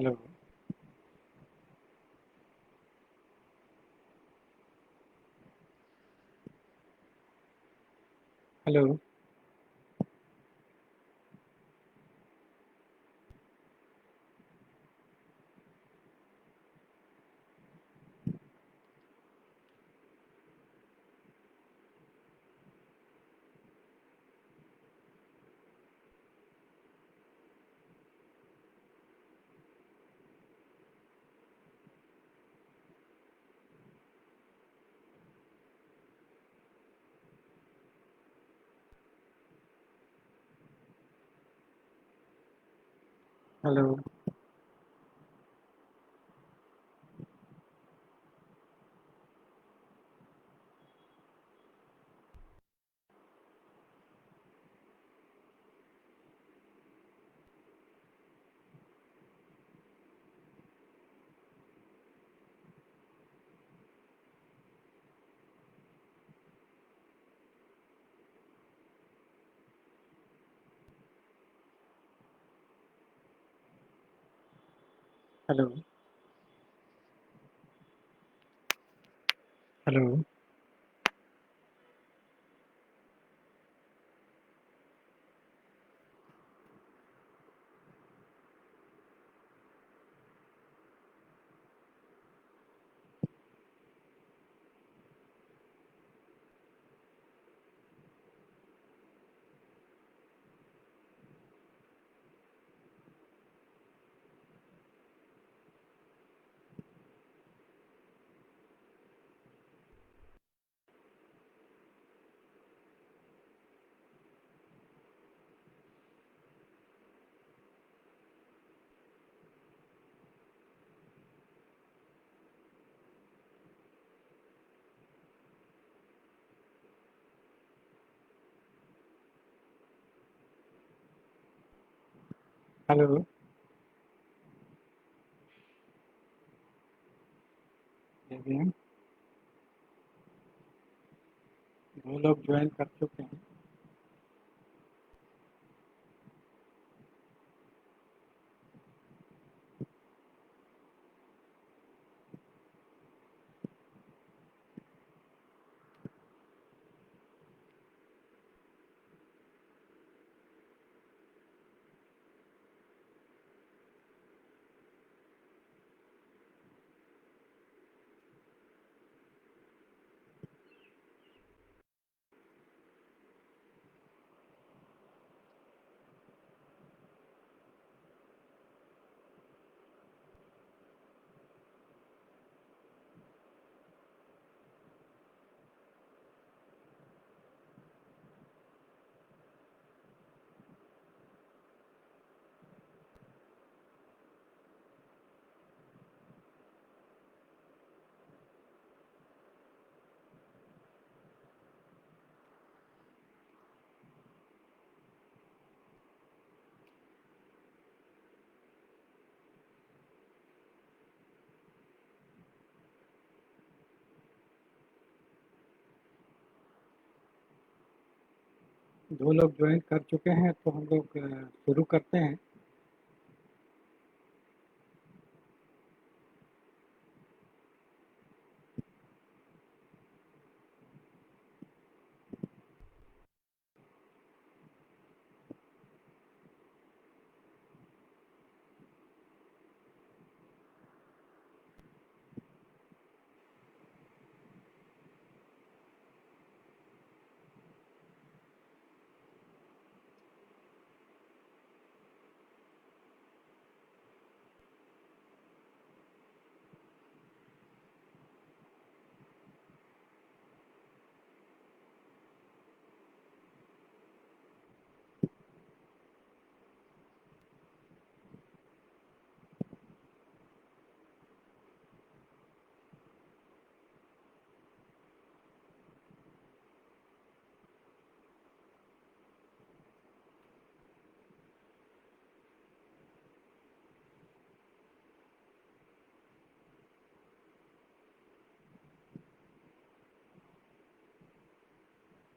Hello. Hello. Hello. Hello. Hello. Hello. JBM 2 लोग join कर चुके हैं। दो लोग ज्वाइन कर चुके हैं तो हम लोग शुरू करते हैं।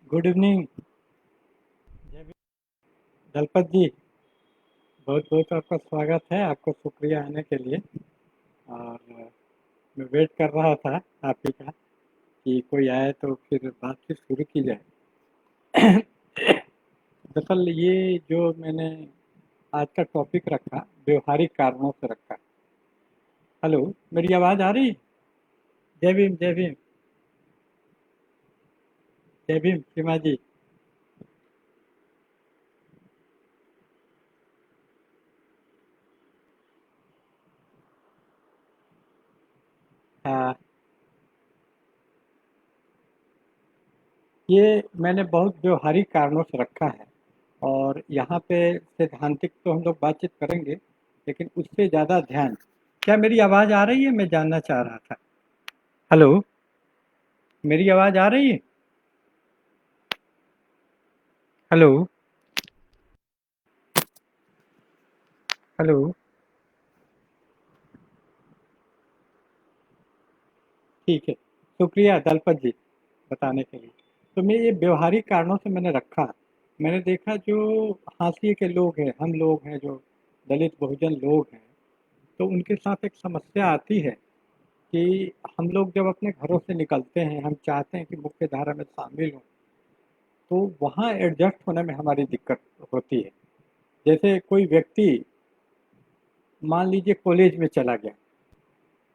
Good evening. दलपत जी, बहुत बहुत आपका स्वागत है, आपको शुक्रिया आने के लिए। और मैं वेट कर रहा था आप ही का कि कोई आए तो फिर बातचीत शुरू की जाए। दरअसल ये जो मैंने आज का टॉपिक रखा, व्यवहारिक कारणों से रखा। हेलो, मेरी आवाज़ आ रही? जय भीम, जय भीम, जय भीम सीमा जी। हाँ, ये मैंने बहुत व्यवहारिक कारणों से रखा है। और यहाँ पे सैद्धांतिक तो हम लोग बातचीत करेंगे, लेकिन उससे ज़्यादा ध्यान, क्या मेरी आवाज़ आ रही है? मैं जानना चाह रहा था। हेलो, मेरी आवाज़ आ रही है? हेलो, हेलो, ठीक है। शुक्रिया दलपत जी बताने के लिए। तो मैं ये व्यवहारिक कारणों से मैंने रखा। मैंने देखा जो हाशिए के लोग हैं, हम लोग हैं जो दलित बहुजन लोग हैं, तो उनके साथ एक समस्या आती है कि हम लोग जब अपने घरों से निकलते हैं, हम चाहते हैं कि मुख्य धारा में शामिल हों, तो वहाँ एडजस्ट होने में हमारी दिक्कत होती है। जैसे कोई व्यक्ति मान लीजिए कॉलेज में चला गया,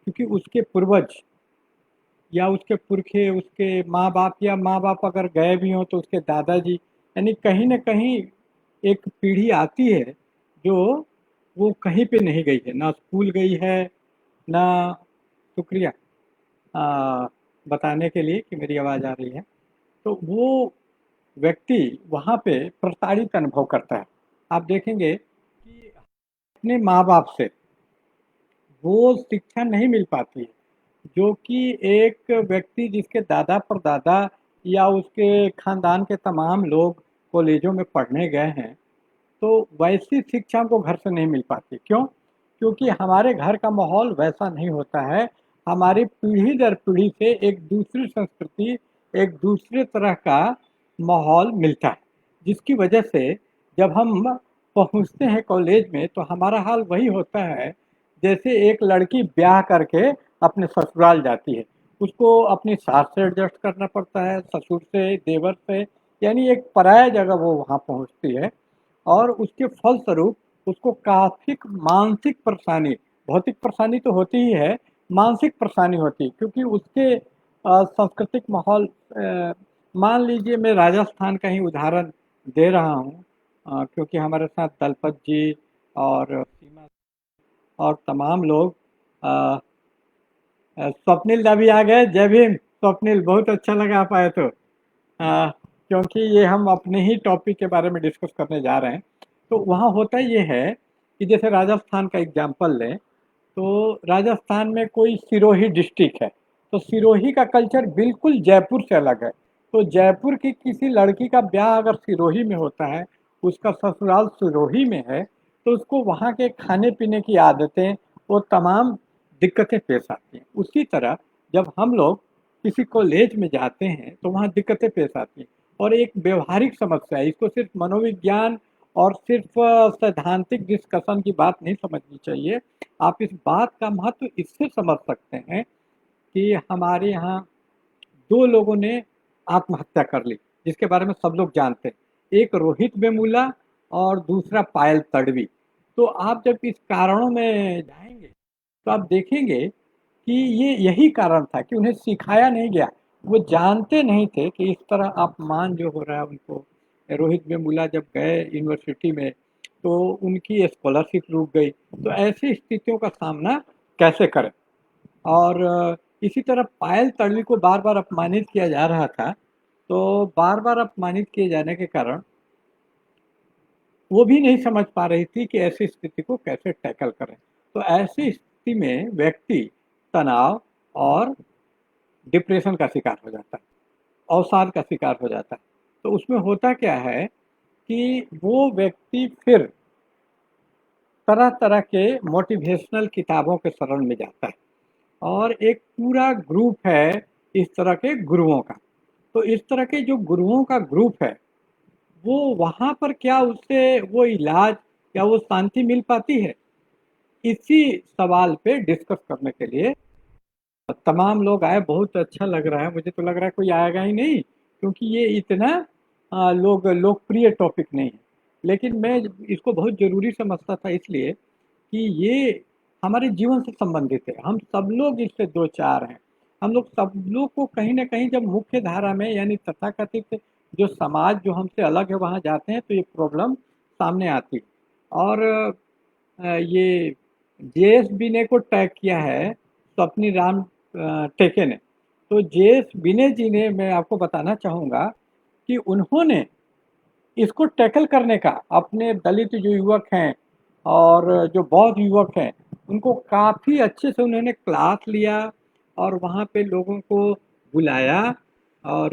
क्योंकि उसके पूर्वज या उसके पुरखे, उसके माँ बाप, या माँ बाप अगर गए भी हों तो उसके दादाजी, यानी कहीं न कहीं एक पीढ़ी आती है जो वो कहीं पे नहीं गई है, ना स्कूल गई है, ना। शुक्रिया बताने के लिए कि मेरी आवाज़ आ रही है। तो वो व्यक्ति वहाँ पे प्रताड़ित अनुभव करता है। आप देखेंगे कि अपने माँ बाप से वो शिक्षा नहीं मिल पाती है, जो कि एक व्यक्ति जिसके दादा परदादा या उसके खानदान के तमाम लोग कॉलेजों में पढ़ने गए हैं, तो वैसी शिक्षा हमको घर से नहीं मिल पाती। क्यों? क्योंकि हमारे घर का माहौल वैसा नहीं होता है। हमारी पीढ़ी दर पीढ़ी से एक दूसरी संस्कृति, एक दूसरे तरह का माहौल मिलता है, जिसकी वजह से जब हम पहुँचते हैं कॉलेज में तो हमारा हाल वही होता है जैसे एक लड़की ब्याह करके अपने ससुराल जाती है। उसको अपनी सास से एडजस्ट करना पड़ता है, ससुर से, देवर से, यानी एक पराया जगह वो वहाँ पहुँचती है। और उसके फलस्वरूप उसको काफ़ी मानसिक परेशानी, भौतिक परेशानी तो होती ही है, मानसिक परेशानी होती है, क्योंकि उसके सांस्कृतिक माहौल, मान लीजिए मैं राजस्थान का ही उदाहरण दे रहा हूँ, क्योंकि हमारे साथ दलपत जी और सीमा और तमाम लोग, अ, स्वप्निल दा भी आ गए। जय भीम स्वप्निल, बहुत अच्छा लगा आप आए तो। क्योंकि ये हम अपने ही टॉपिक के बारे में डिस्कस करने जा रहे हैं। तो वहाँ होता ये है कि जैसे राजस्थान का एग्जाम्पल लें, तो राजस्थान में कोई सिरोही डिस्ट्रिक्ट है, तो सिरोही का कल्चर बिल्कुल जयपुर से अलग है। तो जयपुर की किसी लड़की का ब्याह अगर सिरोही में होता है, उसका ससुराल सिरोही में है, तो उसको वहाँ के खाने पीने की आदतें, वो तमाम दिक्कतें पेश आती हैं। उसी तरह जब हम लोग किसी कॉलेज में जाते हैं तो वहाँ दिक्कतें पेश आती हैं। और एक व्यवहारिक समस्या है, इसको सिर्फ मनोविज्ञान और सिर्फ सैद्धांतिक डिस्कशन की बात नहीं समझनी चाहिए। आप इस बात का महत्व इससे समझ सकते हैं कि हमारे यहाँ 2 लोगों ने आत्महत्या कर ली, जिसके बारे में सब लोग जानते हैं। एक रोहित वेमुला और दूसरा पायल तडवी। तो आप जब इस कारणों में जाएँगे, तो आप देखेंगे कि ये यही कारण था कि उन्हें सिखाया नहीं गया। वो जानते नहीं थे कि इस तरह अपमान जो हो रहा है उनको। रोहित वेमुला जब गए यूनिवर्सिटी में, तो उनकी स्कॉलरशिप रुक गई। तो ऐसी स्थितियों का सामना कैसे करें? और इसी तरह पायल तडवी को बार-बार अपमानित किया जा रहा था, तो बार-बार अपमानित किए जाने के कारण वो भी नहीं समझ पा रही थी कि ऐसी स्थिति को कैसे टैकल करें। तो ऐसी स्थिति में व्यक्ति तनाव और डिप्रेशन का शिकार हो जाता है, अवसाद का शिकार हो जाता है। तो उसमें होता क्या है कि वो व्यक्ति फिर तरह-तरह के मोटिवेशनल किताबों के शरण में जाता है। और एक पूरा ग्रुप है इस तरह के गुरुओं का। तो इस तरह के जो गुरुओं का ग्रुप है, वो वहाँ पर क्या उससे वो इलाज क्या वो शांति मिल पाती है? इसी सवाल पे डिस्कस करने के लिए तमाम लोग आए, बहुत अच्छा लग रहा है। मुझे तो लग रहा है कोई आएगा ही नहीं, क्योंकि ये इतना लोकप्रिय टॉपिक नहीं है। लेकिन मैं इसको बहुत ज़रूरी समझता था, इसलिए कि ये हमारे जीवन से संबंधित है। हम सब लोग इससे दो चार हैं। हम लोग सब लोग को कहीं न कहीं जब मुख्य धारा में, यानी तथाकथित जो समाज जो हमसे अलग है वहाँ जाते हैं, तो ये प्रॉब्लम सामने आती है। और ये जेएस बिने को टैग किया है स्वप्नी राम टेके ने। तो जेएस बिने जी ने, मैं आपको बताना चाहूँगा कि उन्होंने इसको टैकल करने का, अपने दलित जो युवक हैं और जो बौद्ध युवक हैं, उनको काफ़ी अच्छे से उन्होंने क्लास लिया और वहाँ पे लोगों को बुलाया। और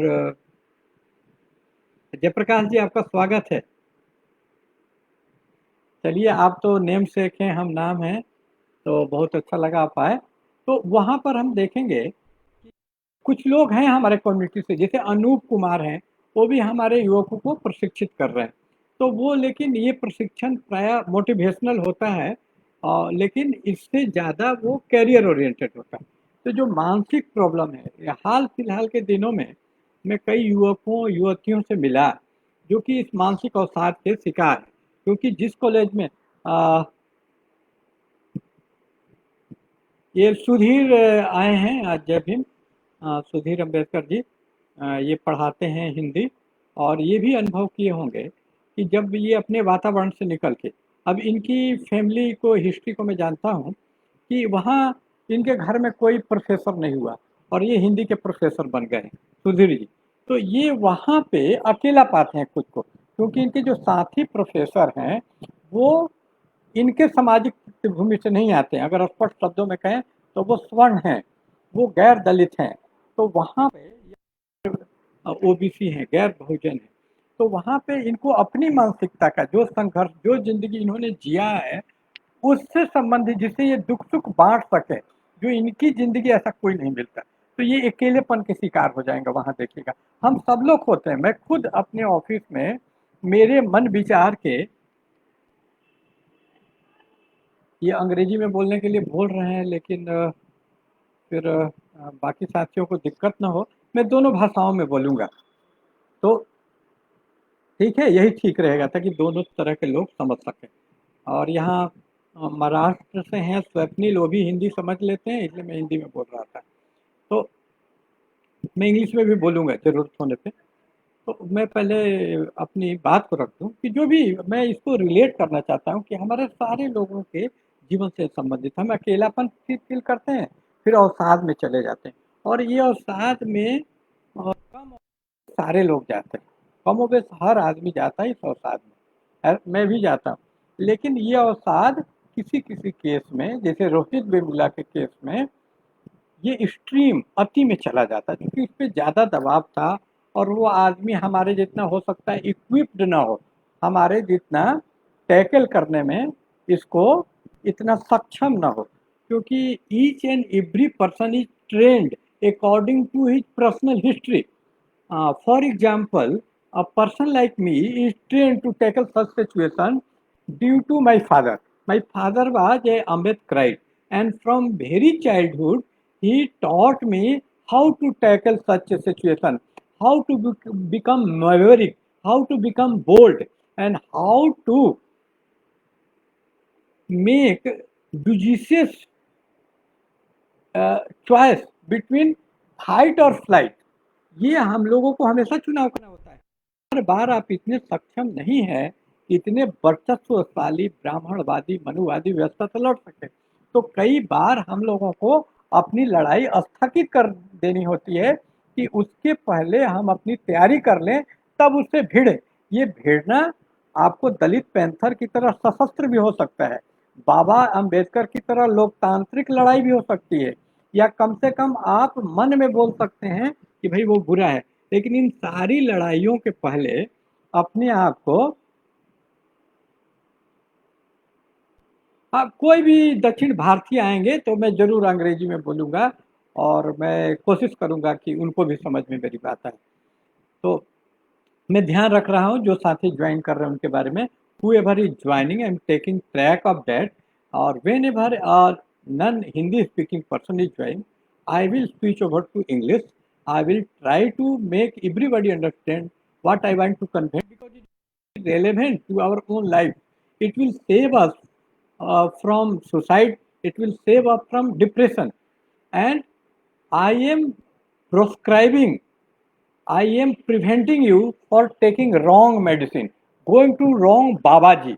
जयप्रकाश जी, आपका स्वागत है। चलिए, आप तो नेम सेक हैं, हम नाम हैं, तो बहुत अच्छा लगा आप आए। तो वहाँ पर हम देखेंगे कुछ लोग हैं हमारे कम्युनिटी से, जैसे अनूप कुमार हैं, वो भी हमारे युवकों को प्रशिक्षित कर रहे हैं। तो वो, लेकिन ये प्रशिक्षण प्रायः मोटिवेशनल होता है, लेकिन इससे ज़्यादा वो कैरियर ओरिएंटेड होता है। तो जो मानसिक प्रॉब्लम है, या हाल फिलहाल के दिनों में मैं कई युवकों युवतियों से मिला जो कि इस मानसिक अवसाद के शिकार है। क्योंकि जिस कॉलेज में ये सुधीर आए हैं आज, जय भीम, सुधीर अम्बेडकर जी, ये पढ़ाते हैं हिंदी। और ये भी अनुभव किए होंगे कि जब ये अपने वातावरण से निकल के, अब इनकी फैमिली को, हिस्ट्री को मैं जानता हूँ कि वहाँ इनके घर में कोई प्रोफेसर नहीं हुआ और ये हिंदी के प्रोफेसर बन गए सुधीर जी। तो ये वहाँ पे अकेला पाते हैं खुद को, क्योंकि इनके जो साथी प्रोफेसर हैं वो इनके सामाजिक पृष्ठभूमि से नहीं आते हैं। अगर स्पष्ट शब्दों में कहें तो वो स्वर्ण हैं, वो गैर दलित हैं। तो वहाँ पे ओबीसी हैं, गैर बहुजन हैं। तो वहाँ पे इनको अपनी मानसिकता का जो संघर्ष, जो ज़िंदगी इन्होंने जिया है, उससे संबंधित, जिससे ये दुख-सुख बाँट सकें, जो इनकी ज़िंदगी ऐसा कोई नहीं मिलता। तो ये अकेलेपन के शिकार हो जाएँगे वहाँ, देखिएगा। हम सब लोग होते हैं, मैं खुद अपने ऑफ़िस में मेरे मन विचार के, ये अंग्रेजी में बोलने के लिए बोल रहे हैं, लेकिन फिर बाकी साथियों को दिक्कत ना हो, मैं दोनों भाषाओं में बोलूँगा। तो ठीक है, यही ठीक रहेगा ताकि दोनों तरह के लोग समझ सकें। और यहाँ महाराष्ट्र से हैं स्वप्निल, वो भी हिंदी समझ लेते हैं, इसलिए मैं हिंदी में बोल रहा था। तो मैं इंग्लिश में भी बोलूँगा ज़रूरत होने पे। तो मैं पहले अपनी बात को रख दूँ कि जो भी मैं इसको रिलेट करना चाहता हूँ कि हमारे सारे लोगों के जीवन से संबंधित, हम अकेलापन फील करते हैं, फिर अवसाद में चले जाते हैं। और ये अवसाद में कम सारे लोग जाते हैं, कमोबेश हर आदमी जाता है इस अवसाद में, मैं भी जाता हूँ। लेकिन ये अवसाद किसी किसी केस में, जैसे रोहित वेमुला के केस में, ये एक्सट्रीम अति में चला जाता है, क्योंकि इस पे ज़्यादा दबाव था और वो आदमी हमारे जितना हो सकता है इक्विप्ड ना हो, हमारे जितना टैकल करने में इसको इतना सक्षम ना हो, क्योंकि each and every person is trained according to his personal history. For example, a person like me is trained to tackle such situation due to my father. My father was a Ambedkarite, and from very childhood, he taught me how to tackle such a situation, how to become maverick, how to become bold, and how to make judicious choice between fight और flight. ये हम लोगों को हमेशा चुनाव करना होता है। हर बार आप इतने सक्षम नहीं हैं कि इतने वर्चस्वशाली ब्राह्मणवादी मनुवादी व्यवस्था से लड़ सके। तो कई बार हम लोगों को अपनी लड़ाई स्थगित कर देनी होती है कि उसके पहले हम अपनी तैयारी कर लें, तब उससे भिड़े। ये भिड़ना आपको दलित पैंथर की तरह सशस्त्र भी हो सकता है, बाबा अंबेडकर की तरह लोकतांत्रिक लड़ाई भी हो सकती है, या कम से कम आप मन में बोल सकते हैं कि भाई वो बुरा है। लेकिन इन सारी लड़ाइयों के पहले अपने आप को, हाँ, कोई भी दक्षिण भारतीय आएंगे तो मैं ज़रूर अंग्रेजी में बोलूँगा और मैं कोशिश करूँगा कि उनको भी समझ में मेरी बात आए। तो मैं ध्यान रख रहा हूँ जो साथी ज्वाइन कर रहे हैं उनके बारे में, whoever is joining, I'm taking track of that. Or whenever a non-Hindi speaking person is joining, I will switch over to English. I will try to make everybody understand what I want to convey because it is relevant to our own life. It will save us from suicide. It will save us from depression. And I am prescribing, I am preventing you for taking wrong medicine, going to wrong Babaji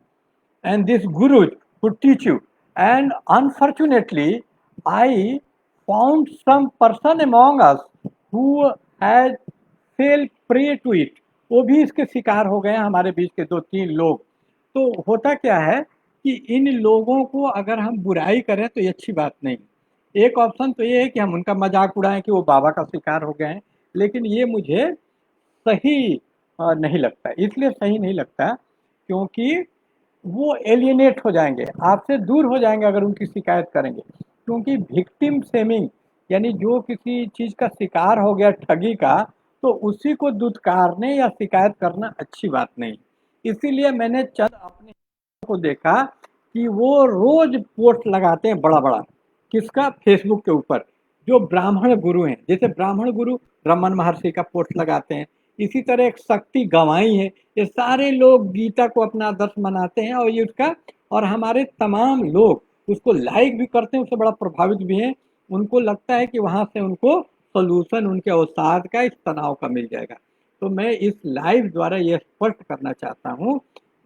and this Guru who teach you. And unfortunately, I found some person among us who had fell prey to it. वो भी इसके शिकार हो गए हैं हमारे बीच के दो तीन लोग। तो होता क्या है कि इन लोगों को अगर हम बुराई करें तो ये अच्छी बात नहीं। एक ऑप्शन तो ये है कि हम उनका मजाक उड़ाएं कि वो बाबा का शिकार हो गए हैं, लेकिन ये मुझे सही नहीं लगता। इसलिए सही नहीं लगता क्योंकि वो एलियनेट हो जाएँगे, आपसे दूर हो जाएँगे अगर उनकी शिकायत करेंगे। क्योंकि विक्टिम शेमिंग यानी जो किसी चीज़ का शिकार हो गया ठगी का, तो उसी को दुत्कारने या शिकायत करना अच्छी बात नहीं। इसीलिए मैंने चंद अपने को देखा कि वो रोज़ पोस्ट लगाते हैं बड़ा-बड़ा, किसका? फेसबुक के ऊपर। जो ब्राह्मण गुरु हैं, जैसे ब्राह्मण गुरु रमन महर्षि का पोस्ट लगाते हैं, इसी तरह एक शक्ति गवाई है, ये सारे लोग गीता को अपना आदर्श मनाते हैं और ये उसका और हमारे तमाम लोग उसको लाइक भी करते हैं, उससे बड़ा प्रभावित भी हैं। उनको लगता है कि वहाँ से उनको सॉल्यूशन उनके अवसाद का, इस तनाव का मिल जाएगा। तो मैं इस लाइव द्वारा ये स्पष्ट करना चाहता हूँ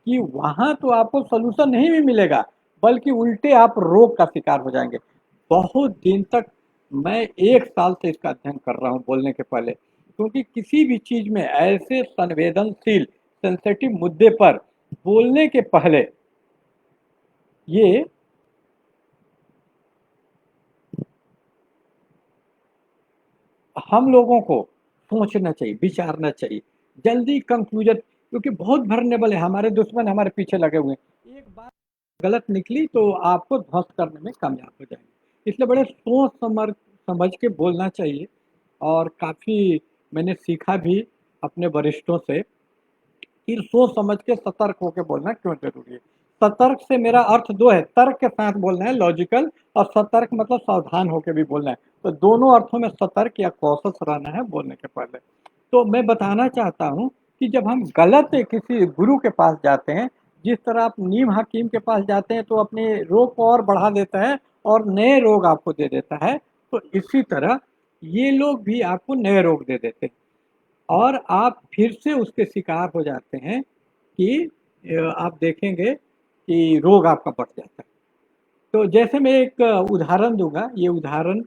कि वहाँ तो आपको सॉल्यूशन नहीं भी मिलेगा, बल्कि उल्टे आप रोग का शिकार हो जाएँगे। बहुत दिन तक मैं 1 साल से इसका अध्ययन कर रहा हूँ बोलने के पहले, क्योंकि किसी भी चीज़ में ऐसे संवेदनशील सेंसिटिव मुद्दे पर बोलने के पहले ये हम लोगों को सोचना चाहिए, विचारना चाहिए, जल्दी कंक्लूजन क्योंकि बहुत वल्नरेबल है, हमारे दुश्मन हमारे पीछे लगे हुए हैं। एक बात गलत निकली तो आपको ध्वस्त करने में कामयाब हो जाएँगे। इसलिए बड़े सोच समझ के बोलना चाहिए और काफ़ी मैंने सीखा भी अपने वरिष्ठों से कि सोच समझ के सतर्क होके बोलना क्यों ज़रूरी है। सतर्क से मेरा अर्थ 2 है, तर्क के साथ बोलना है लॉजिकल और सतर्क मतलब सावधान होके भी बोलना है। तो दोनों अर्थों में सतर्क या कॉशियस रहना है बोलने के पहले। तो मैं बताना चाहता हूँ कि जब हम गलत किसी गुरु के पास जाते हैं, जिस तरह आप नीम हकीम के पास जाते हैं तो अपने रोग को और बढ़ा देता है और नए रोग आपको दे देता है, तो इसी तरह ये लोग भी आपको नए रोग दे देते हैं। और आप फिर से उसके शिकार हो जाते हैं कि आप देखेंगे कि रोग आपका बढ़ जाता है। तो जैसे मैं एक उदाहरण दूँगा, ये उदाहरण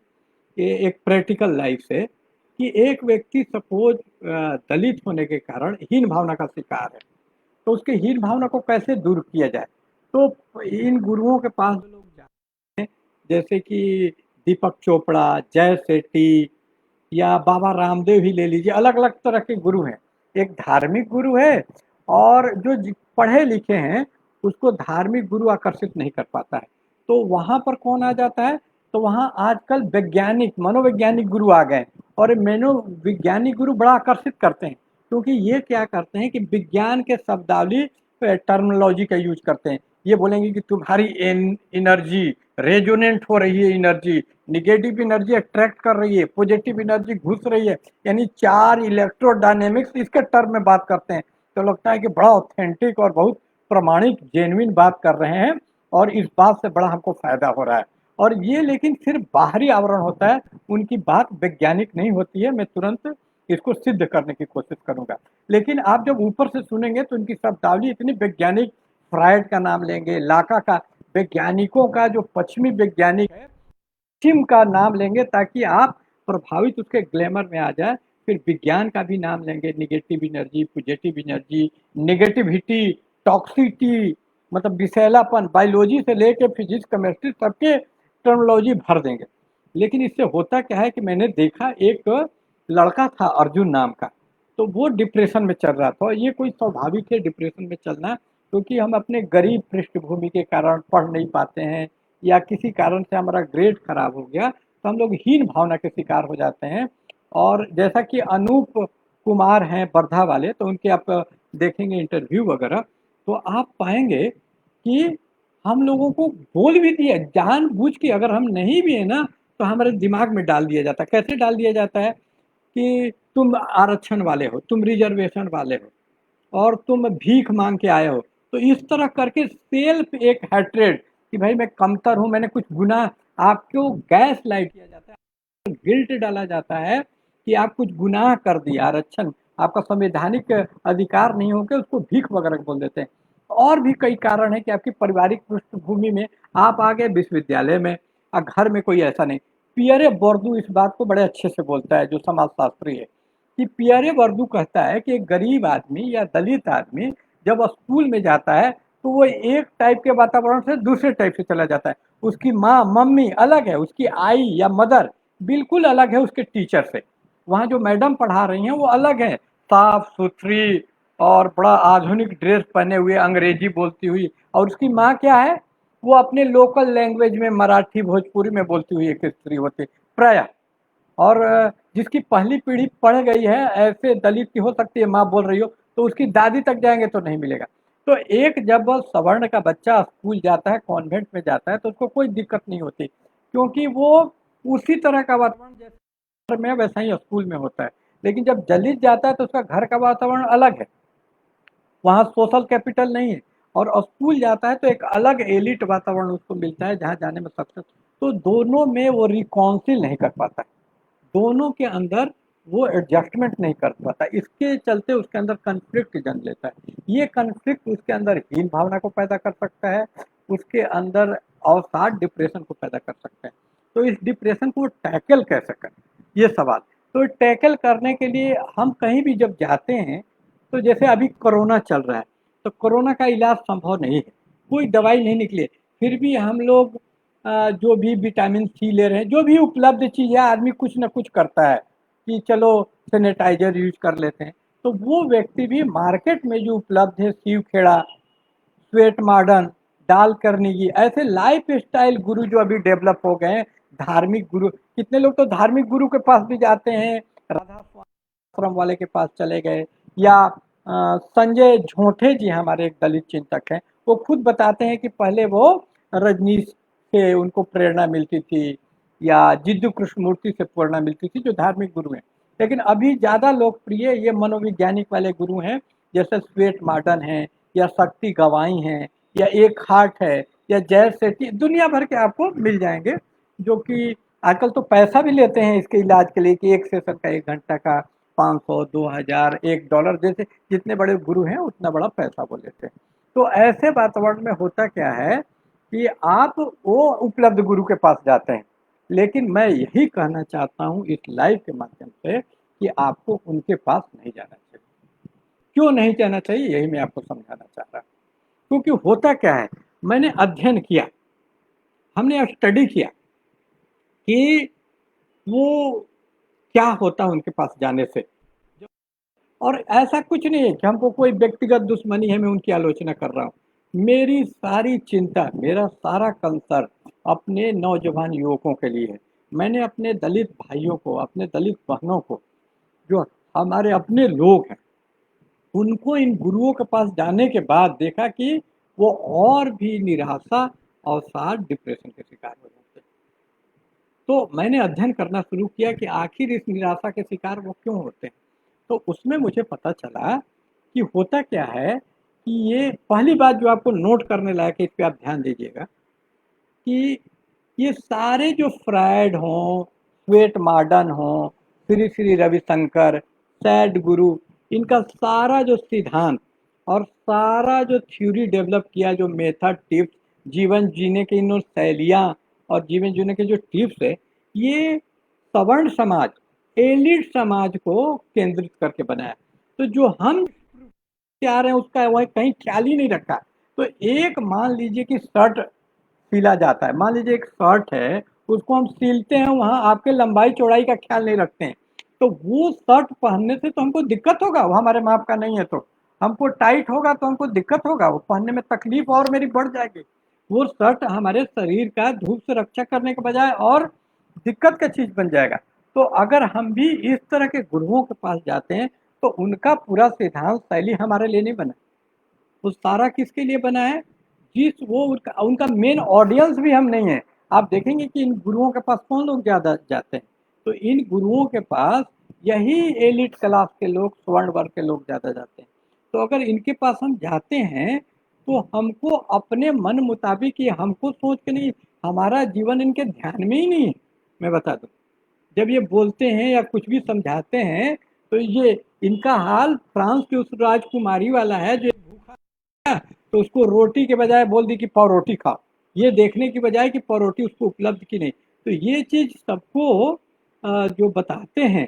ये एक प्रैक्टिकल लाइफ़ से कि एक व्यक्ति सपोज़ दलित होने के कारण हीन भावना का शिकार है, तो उसके हीन भावना को कैसे दूर किया जाए? तो इन गुरुओं के पास जो लोग जाते हैं, जैसे कि दीपक चोपड़ा, जय सेठी या बाबा रामदेव ही ले लीजिए, अलग-अलग तरह के गुरु हैं। एक धार्मिक गुरु है और जो पढ़े लिखे हैं, उसको धार्मिक गुरु आकर्षित नहीं कर पाता है। तो वहाँ पर कौन आ जाता है? तो वहाँ आजकल वैज्ञानिक, मनोवैज्ञानिक गुरु आ गए और मनोवैज्ञानिक गुरु बड़ा आकर्षित करते हैं, क्योंकि ये क्या करते हैं कि विज्ञान के शब्दावली टर्मिनोलॉजी का यूज़ करते हैं। ये बोलेंगे कि तुम्हारी एनर्जी रेजोनेंट हो रही है, एनर्जी नेगेटिव एनर्जी अट्रैक्ट कर रही है, पॉजिटिव एनर्जी घुस रही है, यानी 4 इलेक्ट्रोडायनेमिक्स इसके टर्म में बात करते हैं। तो लगता है कि बड़ा ऑथेंटिक और बहुत प्रमाणिक जेन्युइन बात कर रहे हैं और इस बात से बड़ा हमको फ़ायदा हो रहा है। और ये लेकिन सिर्फ़ बाहरी आवरण होता है, उनकी बात वैज्ञानिक नहीं होती है, मैं तुरंत इसको सिद्ध करने की कोशिश करूँगा। लेकिन आप जब ऊपर से सुनेंगे तो उनकी शब्दावली इतनी वैज्ञानिक, फ्रायड का नाम लेंगे, लाका का, वैज्ञानिकों का जो पश्चिमी वैज्ञानिक है पश्चिम का नाम लेंगे ताकि आप प्रभावित उसके ग्लैमर में आ जाए। फिर विज्ञान का भी नाम लेंगे, negative energy, positive energy, negativity, toxicity मतलब विषैलापन, बायोलॉजी से लेके फिजिक्स, केमिस्ट्री सबके टर्मिनोलॉजी भर देंगे। लेकिन इससे होता क्या है कि मैंने देखा एक लड़का था अर्जुन नाम का, तो वो डिप्रेशन में चल रहा था और ये कोई स्वाभाविक है डिप्रेशन में चलना, क्योंकि हम अपने गरीब पृष्ठभूमि के कारण पढ़ नहीं पाते हैं या किसी कारण से हमारा ग्रेड खराब हो गया, तो हम लोग हीन भावना के शिकार हो जाते हैं। और जैसा कि अनूप कुमार हैं वर्धा वाले, तो उनके आप देखेंगे इंटरव्यू वगैरह, तो आप पाएंगे कि हम लोगों को बोल भी दिया जानबूझ के, अगर हम नहीं भी है ना तो हमारे दिमाग में डाल दिया जाता है। कैसे डाल दिया जाता है कि तुम आरक्षण वाले हो, तुम रिजर्वेशन वाले हो, और तुम भीख मांग के आए हो। तो इस तरह करके सेल्फ एक हैट्रेड कि भाई मैं कमतर हूं, मैंने कुछ गुनाह, आपको गैस लाइट किया जाता है, गिल्ट डाला जाता है कि आप कुछ गुनाह कर दिया, आरक्षण आपका संवैधानिक अधिकार नहीं होकर उसको भीख वगैरह बोल देते हैं। और भी कई कारण है कि आपकी पारिवारिक पृष्ठभूमि में आप आ गए विश्वविद्यालय में और घर में कोई ऐसा नहीं। पियरे बोर्दू इस बात को बड़े अच्छे से बोलता है, जो समाजशास्त्री है, कि पियरे वर्दू कहता है कि एक गरीब आदमी या दलित आदमी जब स्कूल में जाता है तो वो एक टाइप के वातावरण से दूसरे टाइप से चला जाता है। उसकी माँ मम्मी अलग है, उसकी आई या मदर बिल्कुल अलग है उसके टीचर से। वहाँ जो मैडम पढ़ा रही हैं वो अलग है, साफ सुथरी और बड़ा आधुनिक ड्रेस पहने हुए, अंग्रेजी बोलती हुई। और उसकी माँ क्या है, वो अपने लोकल लैंग्वेज में मराठी भोजपुरी में बोलती हुई एक स्त्री होती प्राय। और जिसकी पहली पीढ़ी पढ़ गई है, ऐसे दलित की हो सकती है माँ बोल रही हो, तो उसकी दादी तक जाएंगे तो नहीं मिलेगा। तो एक जब सवर्ण का बच्चा स्कूल जाता है, कॉन्वेंट में जाता है, तो उसको कोई दिक्कत नहीं होती, क्योंकि वो उसी तरह का वातावरण जैसे घर में वैसा ही स्कूल में होता है। लेकिन जब दलित जाता है तो उसका घर का वातावरण अलग है, वहाँ सोशल कैपिटल नहीं है। और स्कूल जाता है तो एक अलग एलिट वातावरण उसको मिलता है जहाँ जाने में सक्सेस। तो दोनों में वो रिकॉन्सिल नहीं कर पाता है, दोनों के अंदर वो एडजस्टमेंट नहीं कर पाता, इसके चलते उसके अंदर कन्फ्लिक्ट जन्म लेता है। ये कन्फ्लिक्ट उसके अंदर हीन भावना को पैदा कर सकता है, उसके अंदर अवसाद डिप्रेशन को पैदा कर सकता है। तो इस डिप्रेशन को टैकल कैसे करें, ये सवाल। तो टैकल करने के लिए हम कहीं भी जब जाते हैं, तो जैसे अभी कोरोना चल रहा है, तो कोरोना का इलाज संभव नहीं है, कोई दवाई नहीं निकली है। फिर भी हम लोग जो भी विटामिन सी ले रहे हैं, जो भी उपलब्ध चीज़ है, आदमी कुछ ना कुछ करता है कि चलो सैनिटाइजर यूज कर लेते हैं। तो वो व्यक्ति भी मार्केट में जो उपलब्ध है, शिव खेड़ा, स्वेट मॉडर्न, डाल करने की ऐसे लाइफ स्टाइल गुरु जो अभी डेवलप हो गए हैं, धार्मिक गुरु, कितने लोग तो धार्मिक गुरु के पास भी जाते हैं, राधा आश्रम वाले के पास चले गए, या संजय झोंठे जी हमारे एक दलित चिंतक हैं, वो खुद बताते हैं कि पहले वो रजनीश से उनको प्रेरणा मिलती थी, या जिद्दू कृष्णमूर्ति से प्रेरणा मिलती थी, जो धार्मिक गुरु हैं। लेकिन अभी ज़्यादा लोकप्रिय ये मनोवैज्ञानिक वाले गुरु हैं, जैसे स्वेट मॉडर्न है, या शक्ति गवाई हैं, या एक हार्ट है, या जय सेठी, दुनिया भर के आपको मिल जाएंगे, जो कि आजकल तो पैसा भी लेते हैं इसके इलाज के लिए कि एक सेशन का 1 घंटा का 500 2000 $1, जैसे जितने बड़े गुरु हैं उतना बड़ा पैसा वो लेते हैं। तो ऐसे वातावरण में होता क्या है कि आप वो उपलब्ध गुरु के पास जाते हैं। लेकिन मैं यही कहना चाहता हूँ इस लाइव के माध्यम से कि आपको उनके पास नहीं जाना चाहिए। क्यों नहीं जाना चाहिए, यही मैं आपको समझाना चाह रहा हूँ। क्योंकि होता क्या है, मैंने अध्ययन किया, हमने स्टडी किया कि वो क्या होता है उनके पास जाने से। और ऐसा कुछ नहीं है कि हमको कोई व्यक्तिगत दुश्मनी है, मैं उनकी आलोचना कर रहा हूँ। मेरी सारी चिंता, मेरा सारा कंसर्न अपने नौजवान युवकों के लिए है। मैंने अपने दलित भाइयों को, अपने दलित बहनों को, जो हमारे अपने लोग हैं, उनको इन गुरुओं के पास जाने के बाद देखा कि वो और भी निराशा, अवसाद, डिप्रेशन के शिकार हो जाते हैं। तो मैंने अध्ययन करना शुरू किया कि आखिर इस निराशा के शिकार वो क्यों होते हैं। तो उसमें मुझे पता चला कि होता क्या है कि ये पहली बात जो आपको नोट करने लायक है, इस पे आप ध्यान दीजिएगा कि ये सारे जो फ्रायड हों, स्वेट मॉडर्न हों, श्री श्री रविशंकर, सैड गुरु, इनका सारा जो सिद्धांत और सारा जो थ्योरी डेवलप किया, जो मेथड, टिप्स, जीवन जीने की इन शैलियाँ और जीवन जीने के जो टिप्स है, ये सवर्ण समाज, एलिट समाज को केंद्रित करके बनाया। तो जो हम क्या रहे हैं उसका वह कहीं ख्याल ही नहीं रखा। तो एक मान लीजिए कि शर्ट सिला जाता है, मान लीजिए एक शर्ट है, उसको हम सिलते हैं, वहाँ आपके लंबाई चौड़ाई का ख्याल नहीं रखते हैं। तो वो शर्ट पहनने से तो हमको दिक्कत होगा, वो हमारे माप का नहीं है, तो हमको टाइट होगा तो हमको दिक्कत होगा, वो पहनने में तकलीफ और मेरी बढ़ जाएगी। वो शर्ट हमारे शरीर का धूप से रक्षा करने के बजाय और दिक्कत का चीज बन जाएगा। तो अगर हम भी इस तरह के गुरुओं के पास जाते हैं तो उनका पूरा सिद्धांत शैली हमारे लिए नहीं बना, वो सारा किसके लिए बना है? जिस वो उनका उनका मेन ऑडियंस भी हम नहीं है। आप देखेंगे कि इन गुरुओं के पास कौन लोग ज़्यादा जाते हैं? तो इन गुरुओं के पास यही एलिट क्लास के लोग, स्वर्ण वर्ग के लोग ज़्यादा जाते हैं। तो अगर इनके पास हम जाते हैं, तो हमको अपने मन मुताबिक ही हमको सोच के नहीं, हमारा जीवन इनके ध्यान में ही नहीं है, मैं बता दूँ। जब ये बोलते हैं या कुछ भी समझाते हैं, तो ये इनका हाल फ्रांस की उस राजकुमारी वाला है जो भूखा है, तो उसको रोटी के बजाय बोल दी कि पाव रोटी खाओ, ये देखने की बजाय कि पाव रोटी उसको उपलब्ध की नहीं। तो ये चीज सबको जो बताते हैं,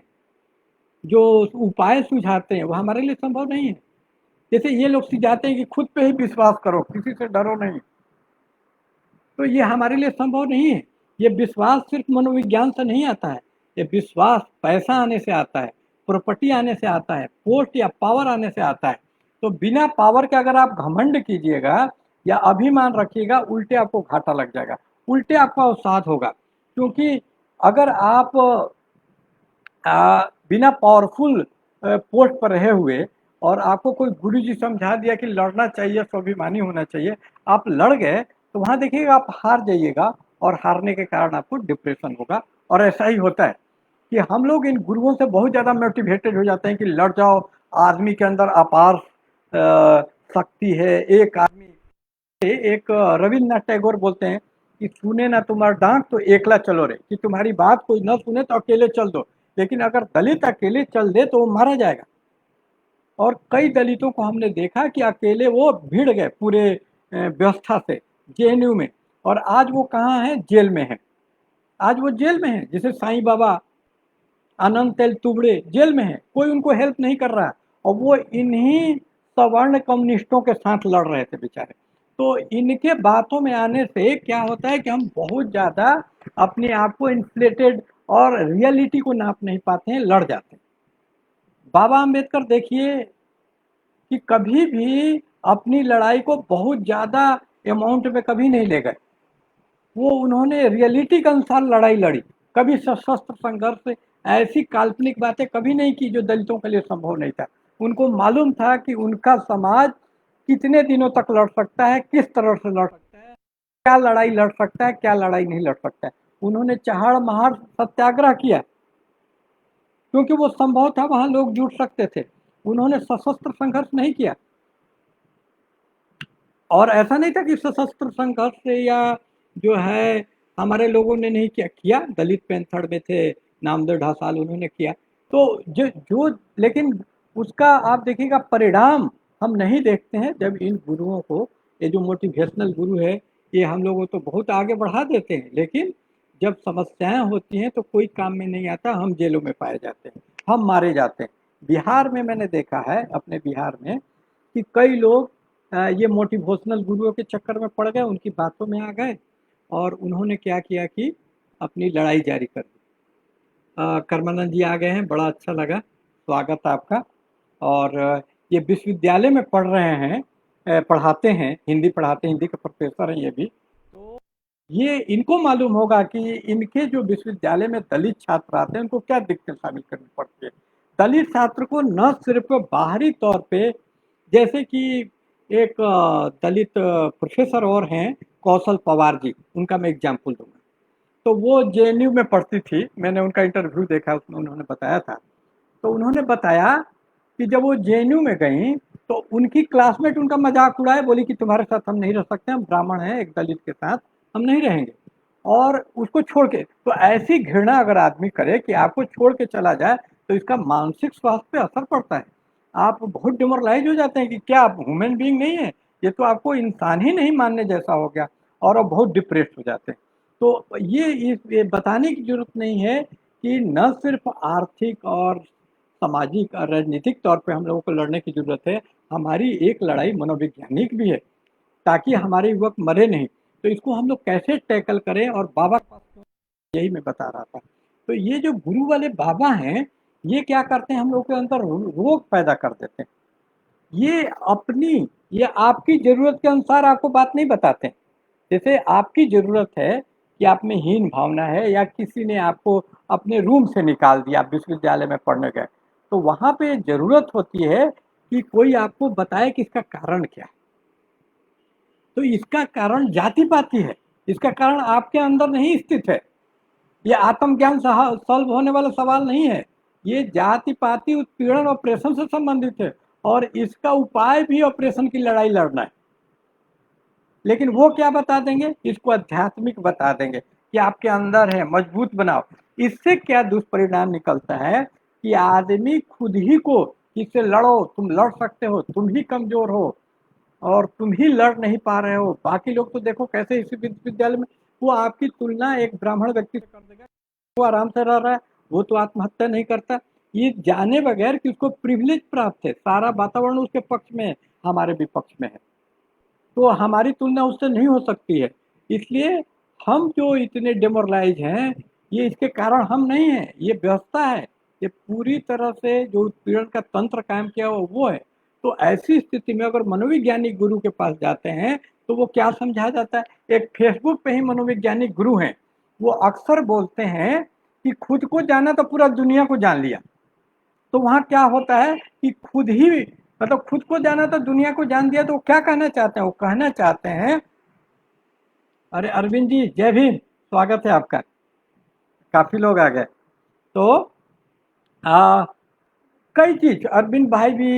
जो उपाय सुझाते हैं, वो हमारे लिए संभव नहीं है। जैसे ये लोग सिखाते हैं कि खुद पे ही विश्वास करो, किसी से डरो नहीं, तो ये हमारे लिए संभव नहीं है। ये विश्वास सिर्फ मनोविज्ञान से नहीं आता है, ये विश्वास पैसा आने से आता है, प्रॉपर्टी आने से आता है, पोस्ट या पावर आने से आता है। तो बिना पावर के अगर आप घमंड कीजिएगा या अभिमान रखिएगा, उल्टे आपको घाटा लग जाएगा, उल्टे आपका अवसाद होगा। क्योंकि अगर आप बिना पावरफुल पोस्ट पर रहे हुए और आपको कोई गुरु जी समझा दिया कि लड़ना चाहिए, स्वाभिमानी होना चाहिए, आप लड़ गए, तो वहां देखिएगा आप हार जाइएगा, और हारने के कारण आपको डिप्रेशन होगा। और ऐसा ही होता है कि हम लोग इन गुरुओं से बहुत ज़्यादा मोटिवेटेड हो जाते हैं कि लड़ जाओ, आदमी के अंदर अपार शक्ति है। एक आदमी, एक रविन्द्रनाथ टैगोर बोलते हैं कि सुने ना तुम्हारा डांट तो एकला चलो रे, कि तुम्हारी बात कोई न सुने तो अकेले चल दो, लेकिन अगर दलित अकेले चल दे तो वो मारा जाएगा। और कई दलितों को हमने देखा कि अकेले वो भिड़ गए पूरे व्यवस्था से, जेएनयू में, और आज वो कहाँ है? जेल में है। आज वो जेल में है। जैसे साईं बाबा, आनंद तेल तुबड़े जेल में है, कोई उनको हेल्प नहीं कर रहा, और वो इन्हीं सवर्ण कम्युनिस्टों के साथ लड़ रहे थे बेचारे। तो इनके बातों में आने से क्या होता है कि हम बहुत ज़्यादा अपने आप को इन्फ्लेटेड और रियलिटी को नाप नहीं पाते हैं, लड़ जाते हैं। बाबा अम्बेडकर देखिए कि कभी भी अपनी लड़ाई को बहुत ज़्यादा अमाउंट में कभी नहीं ले गए। वो उन्होंने रियलिटी के अनुसार लड़ाई लड़ी, कभी सशस्त्र संघर्ष, ऐसी काल्पनिक बातें कभी नहीं की जो दलितों के लिए संभव नहीं था। उनको मालूम था कि उनका समाज कितने दिनों तक लड़ सकता है, किस तरह से लड़ सकता है, क्या लड़ाई लड़ सकता है, क्या लड़ाई नहीं लड़ सकता है। उन्होंने चहाड़ महाड़ सत्याग्रह किया, क्योंकि वो संभव था, वहां लोग जुट सकते थे। उन्होंने सशस्त्र संघर्ष नहीं किया, और ऐसा नहीं था कि सशस्त्र संघर्ष से या जो है हमारे लोगों ने नहीं किया, किया दलित पैंथर में थे, नामदेव ढासाल, उन्होंने किया। तो जो लेकिन उसका आप देखिएगा परिणाम हम नहीं देखते हैं। जब इन गुरुओं को, ये जो मोटिवेशनल गुरु है, ये हम लोगों तो बहुत आगे बढ़ा देते हैं, लेकिन जब समस्याएं होती हैं तो कोई काम में नहीं आता, हम जेलों में पाए जाते हैं, हम मारे जाते हैं। बिहार में मैंने देखा है, अपने बिहार में, कि कई लोग ये मोटिवेशनल गुरुओं के चक्कर में पड़ गए, उनकी बातों में आ गए, और उन्होंने क्या किया कि अपनी लड़ाई जारी कर दी। कर्मानंद जी आ गए हैं, बड़ा अच्छा लगा, स्वागत है आपका। और ये विश्वविद्यालय में पढ़ रहे हैं, पढ़ाते हैं, हिंदी पढ़ाते हैं, हिंदी के प्रोफेसर हैं ये भी। तो ये इनको मालूम होगा कि इनके जो विश्वविद्यालय में दलित छात्र आते हैं उनको क्या दिक्कत शामिल करनी पड़ती है। दलित छात्र को न सिर्फ बाहरी तौर पे, जैसे कि एक दलित प्रोफेसर और हैं, कौशल पवार जी, उनका मैं एग्जाम्पल दूंगा। तो वो जेएनयू में पढ़ती थी, मैंने उनका इंटरव्यू देखा, उसमें उन्होंने बताया था। तो उन्होंने बताया कि जब वो जेएनयू में गई, तो उनकी क्लासमेट उनका मजाक उड़ाए, बोली कि तुम्हारे साथ हम नहीं रह सकते, हम ब्राह्मण हैं, एक दलित के साथ हम नहीं रहेंगे, और उसको छोड़ के। तो ऐसी घृणा अगर आदमी करे कि आपको छोड़ के चला जाए, तो इसका मानसिक स्वास्थ्य पे असर पड़ता है। आप बहुत डिमोरलाइज हो जाते हैं कि क्या आप ह्यूमन बीइंग नहीं है, ये तो आपको इंसान ही नहीं मानने जैसा हो गया, और आप बहुत डिप्रेस हो जाते हैं। तो ये बताने की जरूरत नहीं है कि न सिर्फ आर्थिक और सामाजिक और राजनीतिक तौर पे हम लोगों को लड़ने की जरूरत है, हमारी एक लड़ाई मनोवैज्ञानिक भी है, ताकि हमारे युवक मरे नहीं। तो इसको हम लोग कैसे टैकल करें, और बाबा के पास यही मैं बता रहा था। तो ये जो गुरु वाले बाबा हैं, ये क्या करते हैं, हम लोग के अंदर रोग पैदा कर देते हैं। ये अपनी, ये आपकी ज़रूरत के अनुसार आपको बात नहीं बताते हैं। जैसे आपकी ज़रूरत है कि आप में हीन भावना है, या किसी ने आपको अपने रूम से निकाल दिया, आप विश्वविद्यालय में पढ़ने गए, तो वहाँ पे ज़रूरत होती है कि कोई आपको बताए कि इसका कारण क्या है। तो इसका कारण जाति पाति है, इसका कारण आपके अंदर नहीं स्थित है। ये आत्मज्ञान सॉल्व होने वाला सवाल नहीं है। ये जाति पाति उत्पीड़न ऑपरेशन से संबंधित है, और इसका उपाय भी ऑपरेशन की लड़ाई लड़ना है। लेकिन वो क्या बता देंगे? इसको आध्यात्मिक बता देंगे कि आपके अंदर है, मजबूत बनाओ। इससे क्या दुष्परिणाम निकलता है कि आदमी खुद ही को इससे लड़ो, तुम लड़ सकते हो, तुम ही कमजोर हो और तुम ही लड़ नहीं पा रहे हो। बाकी लोग तो देखो कैसे इस विश्वविद्यालय में, वो आपकी तुलना एक ब्राह्मण व्यक्ति से कर देगा, वो आराम से रह रहा है, वो तो आत्महत्या नहीं करता, ये जाने बगैर कि उसको प्रिविलेज प्राप्त है, सारा वातावरण उसके पक्ष में है, हमारे विपक्ष में है, तो हमारी तुलना उससे नहीं हो सकती है। इसलिए हम जो इतने डेमोरलाइज हैं, ये इसके कारण हम नहीं हैं, ये व्यवस्था है, ये पूरी तरह से जो उत्पीड़न का तंत्र कायम किया हुआ वो है। तो ऐसी स्थिति में अगर मनोवैज्ञानिक गुरु के पास जाते हैं तो वो क्या समझाया जाता है? एक फेसबुक पे ही मनोवैज्ञानिक गुरु हैं, वो अक्सर बोलते हैं कि खुद को जाना तो पूरा दुनिया को जान लिया। तो वहाँ क्या होता है कि खुद ही, मतलब खुद को जाना तो दुनिया को जान दिया, तो वो क्या कहना चाहते हैं? वो कहना चाहते हैं, अरे अरविंद जी जय भीम, स्वागत है आपका, काफी लोग आ गए। तो आ, कई चीज अरविंद भाई भी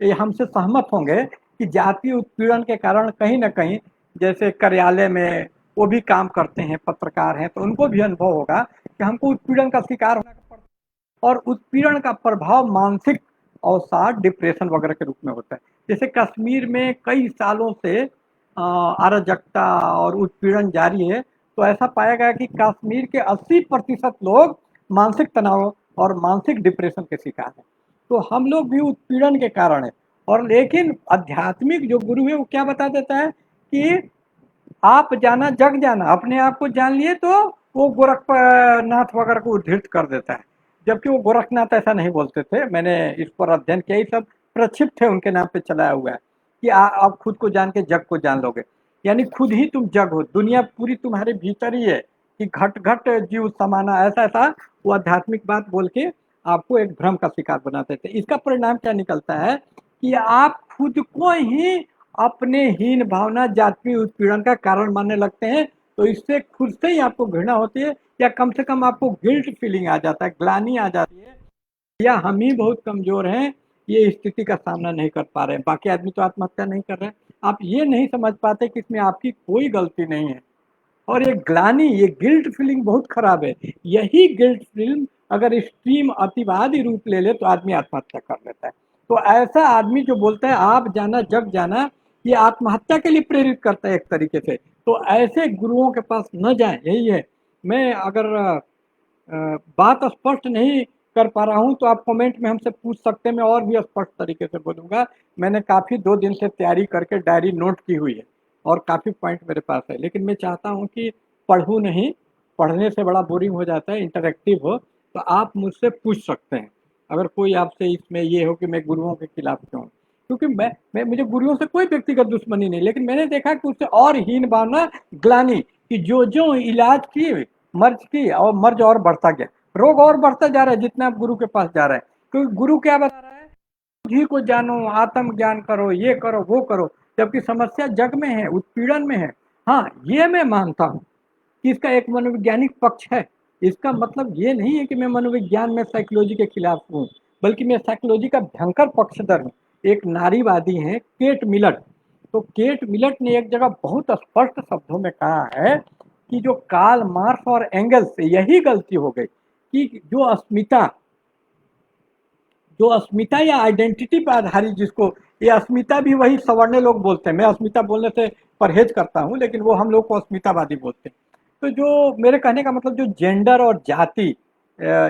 ये हमसे सहमत होंगे कि जातीय उत्पीड़न के कारण कहीं ना कहीं, जैसे कार्यालय में वो भी काम करते हैं, पत्रकार हैं, तो उनको भी अनुभव होगा कि हमको उत्पीड़न का शिकार होना पड़ता है, और उत्पीड़न का प्रभाव मानसिक अवसाद, डिप्रेशन वगैरह के रूप में होता है। जैसे कश्मीर में कई सालों से अराजकता और उत्पीड़न जारी है, तो ऐसा पाया गया कि कश्मीर के 80% लोग मानसिक तनाव और मानसिक डिप्रेशन के शिकार हैं। तो हम लोग भी उत्पीड़न के कारण है। और लेकिन आध्यात्मिक जो गुरु है वो क्या बता देता है कि आप जाना जग जाना, अपने आप को जान लिए तो वो गोरखनाथ वगैरह को उद्धृत कर देता है। जबकि वो गोरखनाथ ऐसा नहीं बोलते थे, मैंने इस पर अध्ययन किया, ये सब प्रक्षिप्त है उनके नाम पे चलाया हुआ है कि आप खुद को जान के जग को जान लोगे, यानी खुद ही तुम जग हो, दुनिया पूरी तुम्हारे भीतर ही है, कि घट घट जीव समाना, ऐसा ऐसा वो आध्यात्मिक बात बोल के आपको एक भ्रम का शिकार बनाते थे। इसका परिणाम क्या निकलता है कि आप खुद को ही अपने हीन भावना, जातीय उत्पीड़न का कारण मानने लगते हैं। तो इससे खुद से ही आपको घृणा होती है, या कम से कम आपको गिल्ट फीलिंग आ जाता है, ग्लानि आ जाती है, या हम ही बहुत कमजोर हैं, ये स्थिति का सामना नहीं कर पा रहे हैं, बाकी आदमी तो आत्महत्या नहीं कर रहे हैं। आप ये नहीं समझ पाते कि इसमें आपकी कोई गलती नहीं है। और ये ग्लानि, ये गिल्ट फीलिंग बहुत खराब है। यही गिल्ट फीलिंग अगर एक्सट्रीम अतिवादी रूप ले ले तो आदमी आत्महत्या कर लेता है। तो ऐसा आदमी जो बोलता है आप जाना जग जाना, ये आत्महत्या के लिए प्रेरित करता है एक तरीके से। तो ऐसे गुरुओं के पास न जाएं, यही है। मैं अगर बात स्पष्ट नहीं कर पा रहा हूं तो आप कमेंट में हमसे पूछ सकते हैं, मैं और भी स्पष्ट तरीके से बोलूंगा। मैंने काफ़ी 2 दिन से तैयारी करके डायरी नोट की हुई है, और काफ़ी पॉइंट मेरे पास है, लेकिन मैं चाहता हूं कि पढ़ूं नहीं, पढ़ने से बड़ा बोरिंग हो जाता है, इंटरेक्टिव हो। तो आप मुझसे पूछ सकते हैं अगर कोई आपसे इसमें ये हो कि मैं गुरुओं के खिलाफ क्यों हूं। क्योंकि मैं मुझे गुरुओं से कोई व्यक्तिगत दुश्मनी नहीं, लेकिन मैंने देखा कि उससे और हीन भावना, ग्लानि, कि जो जो इलाज की, मर्ज की, और मर्ज और बढ़ता गया, रोग और बढ़ता जा रहा है जितना आप गुरु के पास जा रहे हैं। क्योंकि गुरु क्या बता रहा है? बुद्धि को जानो, आत्म ज्ञान करो, ये करो वो करो, जबकि समस्या जग में है, उत्पीड़न में है। हाँ, ये मैं मानता हूँ कि इसका एक मनोवैज्ञानिक पक्ष है। इसका मतलब ये नहीं है कि मैं मनोविज्ञान में साइकोलॉजी के खिलाफ हूँ, बल्कि मैं साइकोलॉजी का भयंकर पक्षधर हूँ। एक नारीवादी हैं केट मिलट, तो केट मिलट ने एक जगह बहुत स्पष्ट शब्दों में कहा है कि जो कार्ल मार्क्स और एंगल्स से यही गलती हो गई कि जो अस्मिता या आइडेंटिटी पर आधारित, जिसको ये अस्मिता भी वही सवर्णे लोग बोलते हैं, मैं अस्मिता बोलने से परहेज करता हूँ, लेकिन वो हम लोग को अस्मितावादी बोलते हैं। तो जो मेरे कहने का मतलब, जो जेंडर और जाति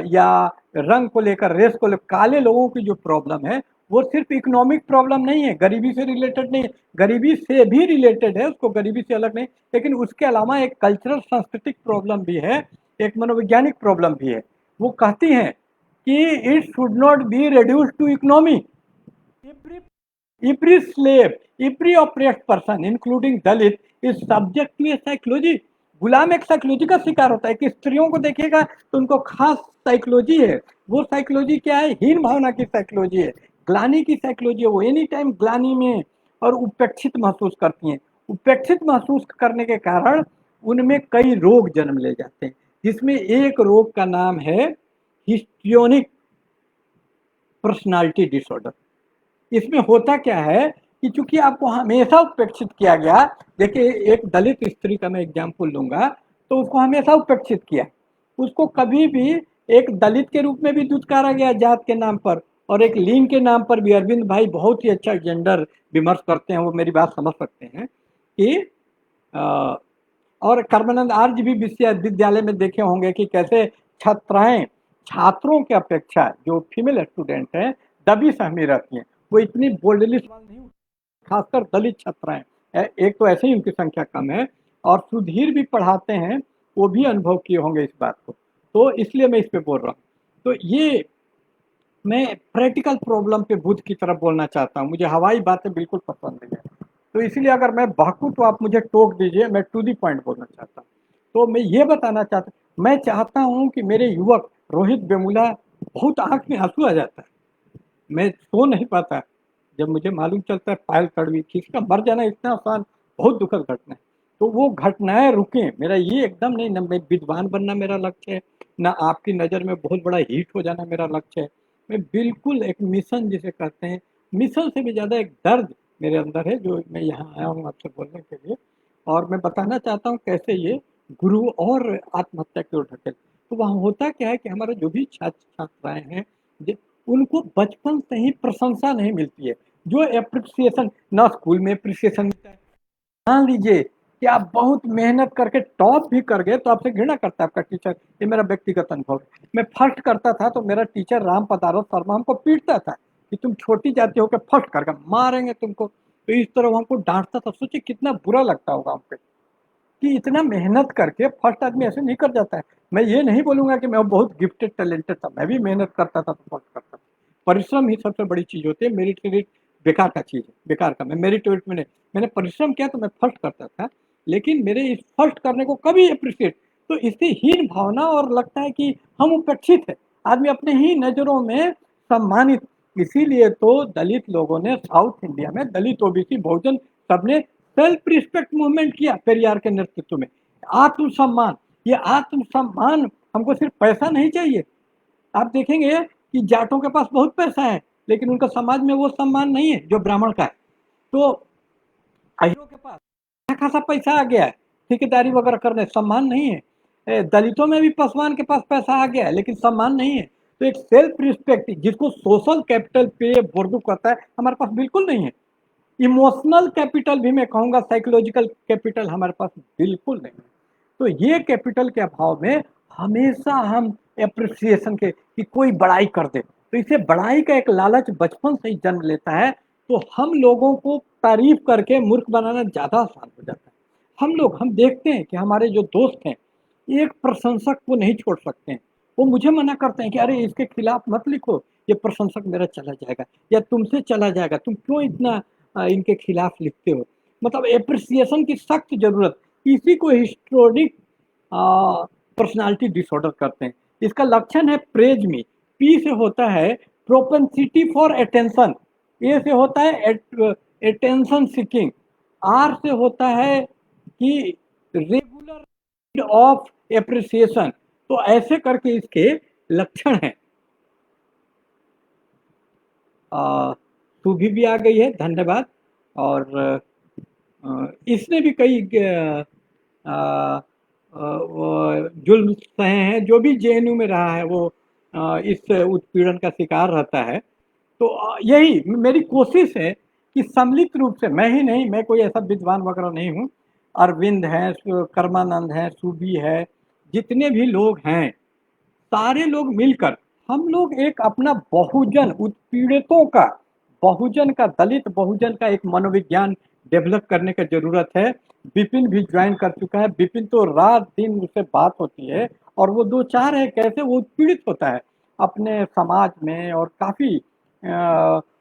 या रंग को लेकर, रेस को लेकर काले लोगों की जो प्रॉब्लम है, वो सिर्फ इकोनॉमिक प्रॉब्लम नहीं है, गरीबी से रिलेटेड नहीं है, गरीबी से भी रिलेटेड है, उसको गरीबी से अलग नहीं, लेकिन उसके अलावा एक कल्चरल सांस्कृतिक प्रॉब्लम भी है, एक मनोवैज्ञानिक प्रॉब्लम भी है। वो कहती हैं कि it should not be reduced to economy. Every slave, every oppressed person, including Dalit, is subject to a psychology. गुलाम एक साइकोलॉजी का शिकार होता है। कि स्त्रियों को देखिएगा तो उनको खास साइकोलॉजी है। वो साइकोलॉजी क्या है? हीन भावना की साइकोलॉजी है, ग्लानि की साइकोलॉजी है। वो एनी टाइम ग्लानि में और उपेक्षित महसूस करती हैं। उपेक्षित महसूस करने के कारण उनमें कई रोग जन्म ले जाते हैं, जिसमें एक रोग का नाम है हिस्ट्रियोनिक पर्सनालिटी डिसऑर्डर। इसमें होता क्या है कि चूंकि आपको हमेशा उपेक्षित किया गया, देखिए एक दलित स्त्री का मैं एग्जाम्पल लूंगा, तो उसको हमेशा उपेक्षित किया, उसको कभी भी एक दलित के रूप में भी दुत्कारा गया जात के नाम पर, और एक लिंग के नाम पर भी। अरविंद भाई बहुत ही अच्छा जेंडर विमर्श करते हैं, वो मेरी बात समझ सकते हैं कि अ, और कर्मानंद आर्य भी विश्वविद्यालय में देखे होंगे कि कैसे छात्राएं छात्रों की अपेक्षा जो फीमेल स्टूडेंट हैं दबी सहमी रहती हैं, वो इतनी बोल्डली सवाल नहीं, खासकर दलित छात्राएं, एक तो ऐसे ही उनकी संख्या कम है, और सुधीर भी पढ़ाते हैं, वो भी अनुभव किए होंगे इस बात को, तो इसलिए मैं इस पे बोल रहा हूँ। तो ये मैं प्रैक्टिकल प्रॉब्लम पे बुद्ध की तरफ बोलना चाहता हूँ, मुझे हवाई बातें बिल्कुल पसंद नहीं है, तो इसलिए अगर मैं बहकूँ तो आप मुझे टोक दीजिए, मैं टू दी पॉइंट बोलना चाहता हूँ। तो मैं ये बताना चाहता हूँ, मैं चाहता हूँ कि मेरे युवक रोहित वेमुला, बहुत आंख में आंसू आ जाता है, मैं सो नहीं पाता जब मुझे मालूम चलता है पायल तड़वी, किसी का मर जाना इतना आसान, बहुत दुखद घटना है। तो वो घटनाएं रुके, मेरा ये एकदम नहीं, ना मैं विद्वान बनना मेरा लक्ष्य है, ना आपकी नज़र में बहुत बड़ा हिट हो जाना मेरा लक्ष्य है। मैं बिल्कुल एक मिशन जिसे कहते हैं, मिशन से भी ज़्यादा एक दर्द मेरे अंदर है, जो मैं यहाँ आया हूँ आपसे बोलने के लिए, और मैं बताना चाहता हूँ कैसे ये गुरु और आत्महत्या की ओर ढकेल। तो वहाँ होता क्या है कि हमारे जो भी छात्र छात्राएं हैं, उनको बचपन से ही प्रशंसा नहीं मिलती है, जो एप्रिसिएशन, ना स्कूल में एप्रिसिएशन मिलता है। मान लीजिए कि आप बहुत मेहनत करके टॉप भी कर गए तो आपसे घृणा करता है आपका टीचर, ये मेरा व्यक्तिगत अनुभव है। मैं फर्स्ट करता था तो मेरा टीचर राम पदारो शर्मा हमको पीटता था कि तुम छोटी जाति होकर फर्स्ट करके मारेंगे तुमको, तो इस तरह वो हमको डांटता था। सोचिए कितना बुरा लगता होगा हमको कि इतना मेहनत करके फर्स्ट आदमी ऐसे नहीं कर जाता है। मैं ये नहीं बोलूंगा कि मैं बहुत गिफ्टेड टैलेंटेड था, मैं भी मेहनत करता था तो फर्स्ट करता था। परिश्रम ही सबसे बड़ी चीज होती है, मेरिट क्रेडिट बेकार का चीज है, बेकार का। मैं मेरिट वेरिट में नहीं, मैंने परिश्रम किया तो मैं फर्स्ट करता था, लेकिन मेरे इस फर्स्ट करने को कभी अप्रिशिएट, तो इससे हीन भावना और लगता है कि हम उपेक्षित है, आदमी अपने ही नजरों में सम्मानित। इसीलिए तो दलित लोगों ने साउथ इंडिया में, दलित ओबीसी बहुजन सबने सेल्फ रिस्पेक्ट मूवमेंट किया पेरियार के नेतृत्व में। आत्मसम्मान, ये आत्मसम्मान, हमको सिर्फ पैसा नहीं चाहिए। आप देखेंगे कि जाटों के पास बहुत पैसा है, लेकिन उनका समाज में वो सम्मान नहीं है जो ब्राह्मण का है। तो अहिरों के पास अच्छा खासा पैसा आ गया है, ठेकेदारी वगैरह करने, सम्मान नहीं है। दलितों में भी पासवान के पास पैसा आ गया है, लेकिन सम्मान नहीं है। तो एक सेल्फ रिस्पेक्ट जिसको सोशल कैपिटल पे बोर्डू करता है, हमारे पास बिल्कुल नहीं है। इमोशनल कैपिटल भी मैं कहूँगा, साइकोलॉजिकल कैपिटल हमारे पास बिल्कुल नहीं है। तो ये कैपिटल के अभाव में हमेशा हम एप्रिसिएशन के कि कोई बड़ाई कर दे, तो इसे बड़ाई का एक लालच बचपन से ही जन्म लेता है। तो हम लोगों को तारीफ करके मूर्ख बनाना ज़्यादा आसान हो जाता है। हम देखते हैं कि हमारे जो दोस्त हैं, एक प्रशंसक को नहीं छोड़ सकते हैं, वो मुझे मना करते हैं कि अरे इसके खिलाफ मत लिखो, ये प्रशंसक मेरा चला जाएगा या तुमसे चला जाएगा, तुम क्यों इतना इनके खिलाफ लिखते हो। मतलब एप्रिसिएशन की सख्त जरूरत, इसी को हिस्टोरिक पर्सनालिटी डिसऑर्डर करते हैं। इसका लक्षण है प्रेज मी, पी से होता है प्रोपेंसिटी फॉर अटेंशन, ए से होता है अटेंशन सीकिंग, आर से होता है कि रेगुलर ऑफ एप्रिसिएशन। तो ऐसे करके इसके लक्षण हैं। सुभी भी आ गई है, धन्यवाद। और इसने भी कई जुल्म सहे हैं, जो भी जेएनयू में रहा है वो इस उत्पीड़न का शिकार रहता है। तो यही मेरी कोशिश है कि सम्मिलित रूप से, मैं ही नहीं, मैं कोई ऐसा विद्वान वगैरह नहीं हूँ, अरविंद है, कर्मानंद है, सूबी है, जितने भी लोग हैं, सारे लोग मिलकर हम लोग एक अपना बहुजन उत्पीड़ितों का, बहुजन का, दलित बहुजन का एक मनोविज्ञान डेवलप करने की जरूरत है। विपिन भी ज्वाइन कर चुका है, विपिन तो रात दिन उससे बात होती है, और वो दो चार है कैसे वो उत्पीड़ित होता है अपने समाज में, और काफी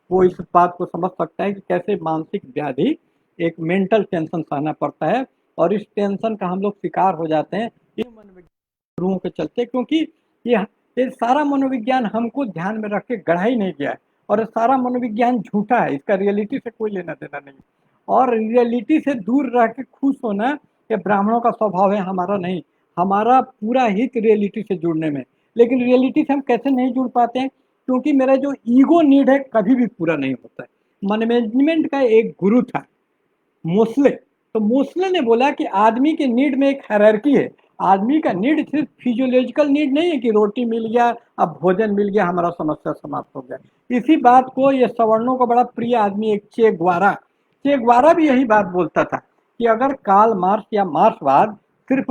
वो इस बात को समझ सकता है कि कैसे मानसिक व्याधि, एक मेंटल टेंशन सहना पड़ता है, और इस टेंशन का हम लोग शिकार हो जाते हैं ये मनोविज्ञान गुरुओं के चलते, क्योंकि ये ये सारा मनोविज्ञान हमको ध्यान में रख के गढ़ा ही नहीं गया है, और सारा मनोविज्ञान झूठा है, इसका रियलिटी से कोई लेना देना नहीं। और रियलिटी से दूर रह के खुश होना ये ब्राह्मणों का स्वभाव है, हमारा नहीं। हमारा पूरा हित रियलिटी से जुड़ने में। लेकिन रियलिटी से हम कैसे नहीं जुड़ पाते हैं? क्योंकि मेरा जो ईगो नीड है कभी भी पूरा नहीं होता है। मैनेजमेंट का एक गुरु था मोस्ले। तो मोस्ले ने बोला कि आदमी के नीड में एक हायरार्की है। आदमी का नीड सिर्फ फिजियोलॉजिकल नीड नहीं है कि रोटी मिल गया, अब भोजन मिल गया, हमारा समस्या समाप्त हो गया। इसी बात को ये सवर्णों का बड़ा प्रिय आदमी एक चे ग्वारा भी यही बात बोलता था कि अगर कार्ल मार्क्स या मार्क्सवाद सिर्फ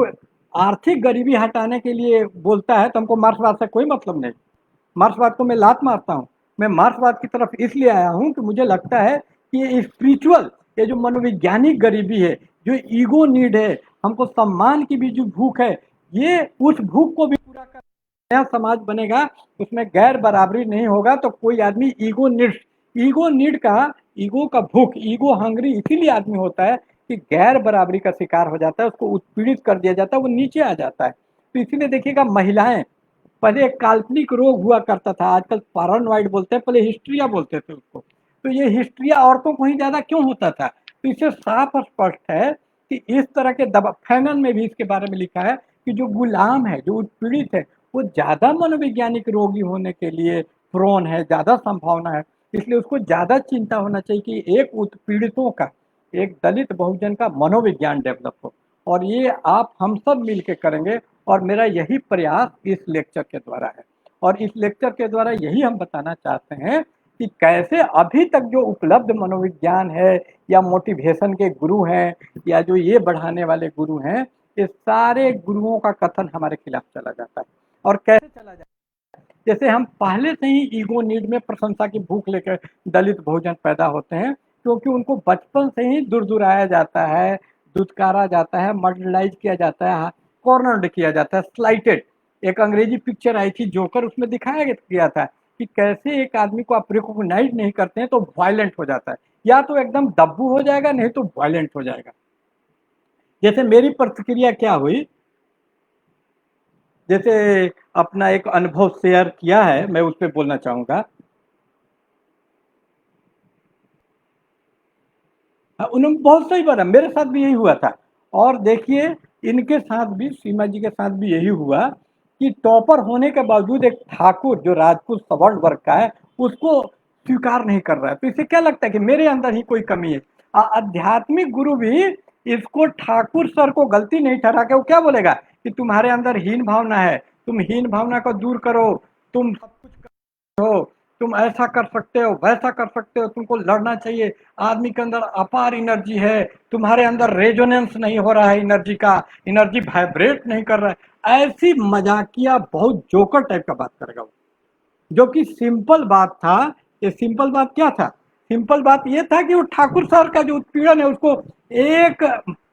आर्थिक गरीबी हटाने के लिए बोलता है तो हमको मार्क्सवाद से कोई मतलब नहीं। मार्क्सवाद को मैं लात मारता हूँ। मैं मार्क्सवाद की तरफ इसलिए आया हूँ कि मुझे लगता है कि ये स्पिरिचुअल, ये जो मनोवैज्ञानिक गरीबी है, जो ईगो नीड है, हमको सम्मान की भी जो भूख है, ये उस भूख को भी पूरा कर नया समाज बनेगा। उसमें गैर बराबरी नहीं होगा तो कोई आदमी ईगो का भूख, ईगो हंग्री इसीलिए आदमी होता है कि गैर बराबरी का शिकार हो जाता है, उसको उत्पीड़ित कर दिया जाता है, वो नीचे आ जाता है। तो इसीलिए देखिएगा महिलाएं, पहले एक काल्पनिक रोग हुआ करता था, आजकल पैरानॉइड बोलते हैं, पहले हिस्ट्रिया बोलते थे उसको। तो ये हिस्ट्रिया औरतों को ही ज्यादा क्यों होता था? तो इससे साफ स्पष्ट है कि इस तरह के दबा फैनन में भी इसके बारे में लिखा है कि जो गुलाम है, जो उत्पीड़ित है, वो ज्यादा मनोवैज्ञानिक रोगी होने के लिए प्रोन है, ज्यादा संभावना है। इसलिए उसको ज्यादा चिंता होना चाहिए कि एक उत्पीड़ितों का, एक दलित बहुजन का मनोविज्ञान डेवलप हो। और ये आप हम सब मिलके करेंगे। और मेरा यही प्रयास इस लेक्चर के द्वारा है। और इस लेक्चर के द्वारा यही हम बताना चाहते हैं कि कैसे अभी तक जो उपलब्ध मनोविज्ञान है या मोटिवेशन के गुरु हैं या जो ये बढ़ाने वाले गुरु हैं, ये सारे गुरुओं का कथन हमारे खिलाफ चला जाता है। और कैसे चला जाता है? जैसे हम पहले से ही ईगो नीड में प्रशंसा की भूख लेकर दलित बहुजन पैदा होते हैं, क्योंकि उनको बचपन से ही दुरदुराया जाता है, दुत्कारा जाता है, मर्डलाइज किया जाता है, कॉर्नर्ड किया जाता है, स्लाइटेड। एक अंग्रेजी पिक्चर आई थी जोकर, उसमें दिखाया गया था कि कैसे एक आदमी को आप रिकॉग्नाइज नहीं करते हैं तो वायलेंट हो जाता है, या तो एकदम दब्बू हो जाएगा नहीं तो वायलेंट हो जाएगा। जैसे मेरी प्रतिक्रिया क्या हुई, जैसे अपना एक अनुभव शेयर किया है, मैं उस पर बोलना चाहूंगा। उन्होंने बहुत सही बोला, मेरे साथ भी यही हुआ था। और देखिए, इनके साथ भी, सीमा जी के साथ भी यही हुआ कि टॉपर होने के बावजूद एक ठाकुर जो राजपूत सवर्ण वर्ग का है उसको स्वीकार नहीं कर रहा है। तो इसे क्या लगता है कि मेरे अंदर ही कोई कमी है? आध्यात्मिक गुरु भी इसको ठाकुर सर को गलती नहीं ठहरा के वो क्या बोलेगा कि तुम्हारे अंदर हीन भावना है, तुम हीन भावना को दूर करो, तुम सब कुछ हो, तुम ऐसा कर सकते हो, वैसा कर सकते हो, तुमको लड़ना चाहिए, आदमी के अंदर अपार एनर्जी है, तुम्हारे अंदर रेजोनेंस नहीं हो रहा है एनर्जी का, एनर्जी वाइब्रेट नहीं कर रहा है। ऐसी मजाकिया बहुत जोकर टाइप का बात करेगा वो, जो कि सिंपल बात था। ये सिंपल बात क्या था? सिंपल बात ये था कि वो ठाकुर सर का जो उत्पीड़न है उसको एक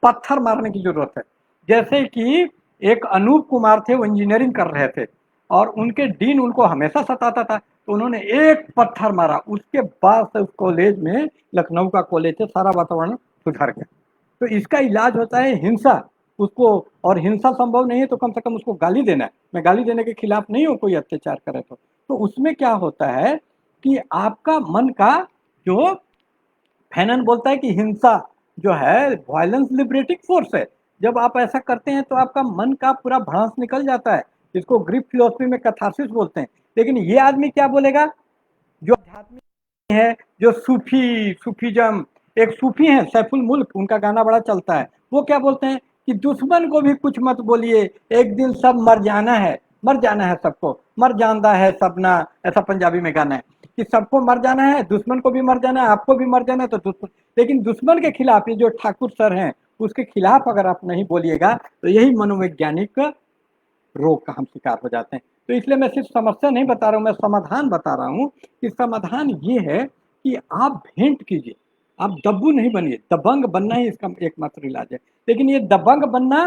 पत्थर मारने की जरूरत है। जैसे कि एक अनूप कुमार थे, वो इंजीनियरिंग कर रहे थे और उनके डीन उनको हमेशा सताता था, तो उन्होंने एक पत्थर मारा, उसके बाद से उस कॉलेज में, लखनऊ का कॉलेज है, सारा वातावरण सुधर गया। तो इसका इलाज होता है हिंसा। उसको, और हिंसा संभव नहीं है तो कम से कम उसको गाली देना है। मैं गाली देने के खिलाफ नहीं हूँ, कोई अत्याचार करे तो उसमें क्या होता है कि आपका मन का जो, फैनन बोलता है कि हिंसा जो है वायलेंस लिबरेटिंग फोर्स है। जब आप ऐसा करते हैं तो आपका मन का पूरा भड़ास निकल जाता है, जिसको ग्रीक फिलोसफी में कैथारसिस बोलते हैं। लेकिन ये आदमी क्या बोलेगा, जो आध्यात्मिक है, जो सूफीजम, एक सूफी है सैफुल मुल्क, उनका गाना बड़ा चलता है। वो क्या बोलते हैं कि दुश्मन को भी कुछ मत बोलिए, एक दिन सब मर जाना है, मर जाना है सबको, मर जानदा है सबना, ऐसा पंजाबी में गाना है कि सबको मर जाना है, दुश्मन को भी मर जाना है, आपको भी मर जाना है। तो दुश्मन, लेकिन दुश्मन के खिलाफ ये जो ठाकुर सर हैं उसके खिलाफ अगर आप नहीं बोलिएगा तो यही मनोवैज्ञानिक रोग का हम शिकार हो जाते हैं। तो इसलिए मैं सिर्फ समस्या नहीं बता रहा हूँ, मैं समाधान बता रहा हूँ कि समाधान ये है कि आप भेंट कीजिए, आप दब्बू नहीं बनिए। दबंग बनना ही इसका एकमात्र इलाज है। लेकिन ये दबंग बनना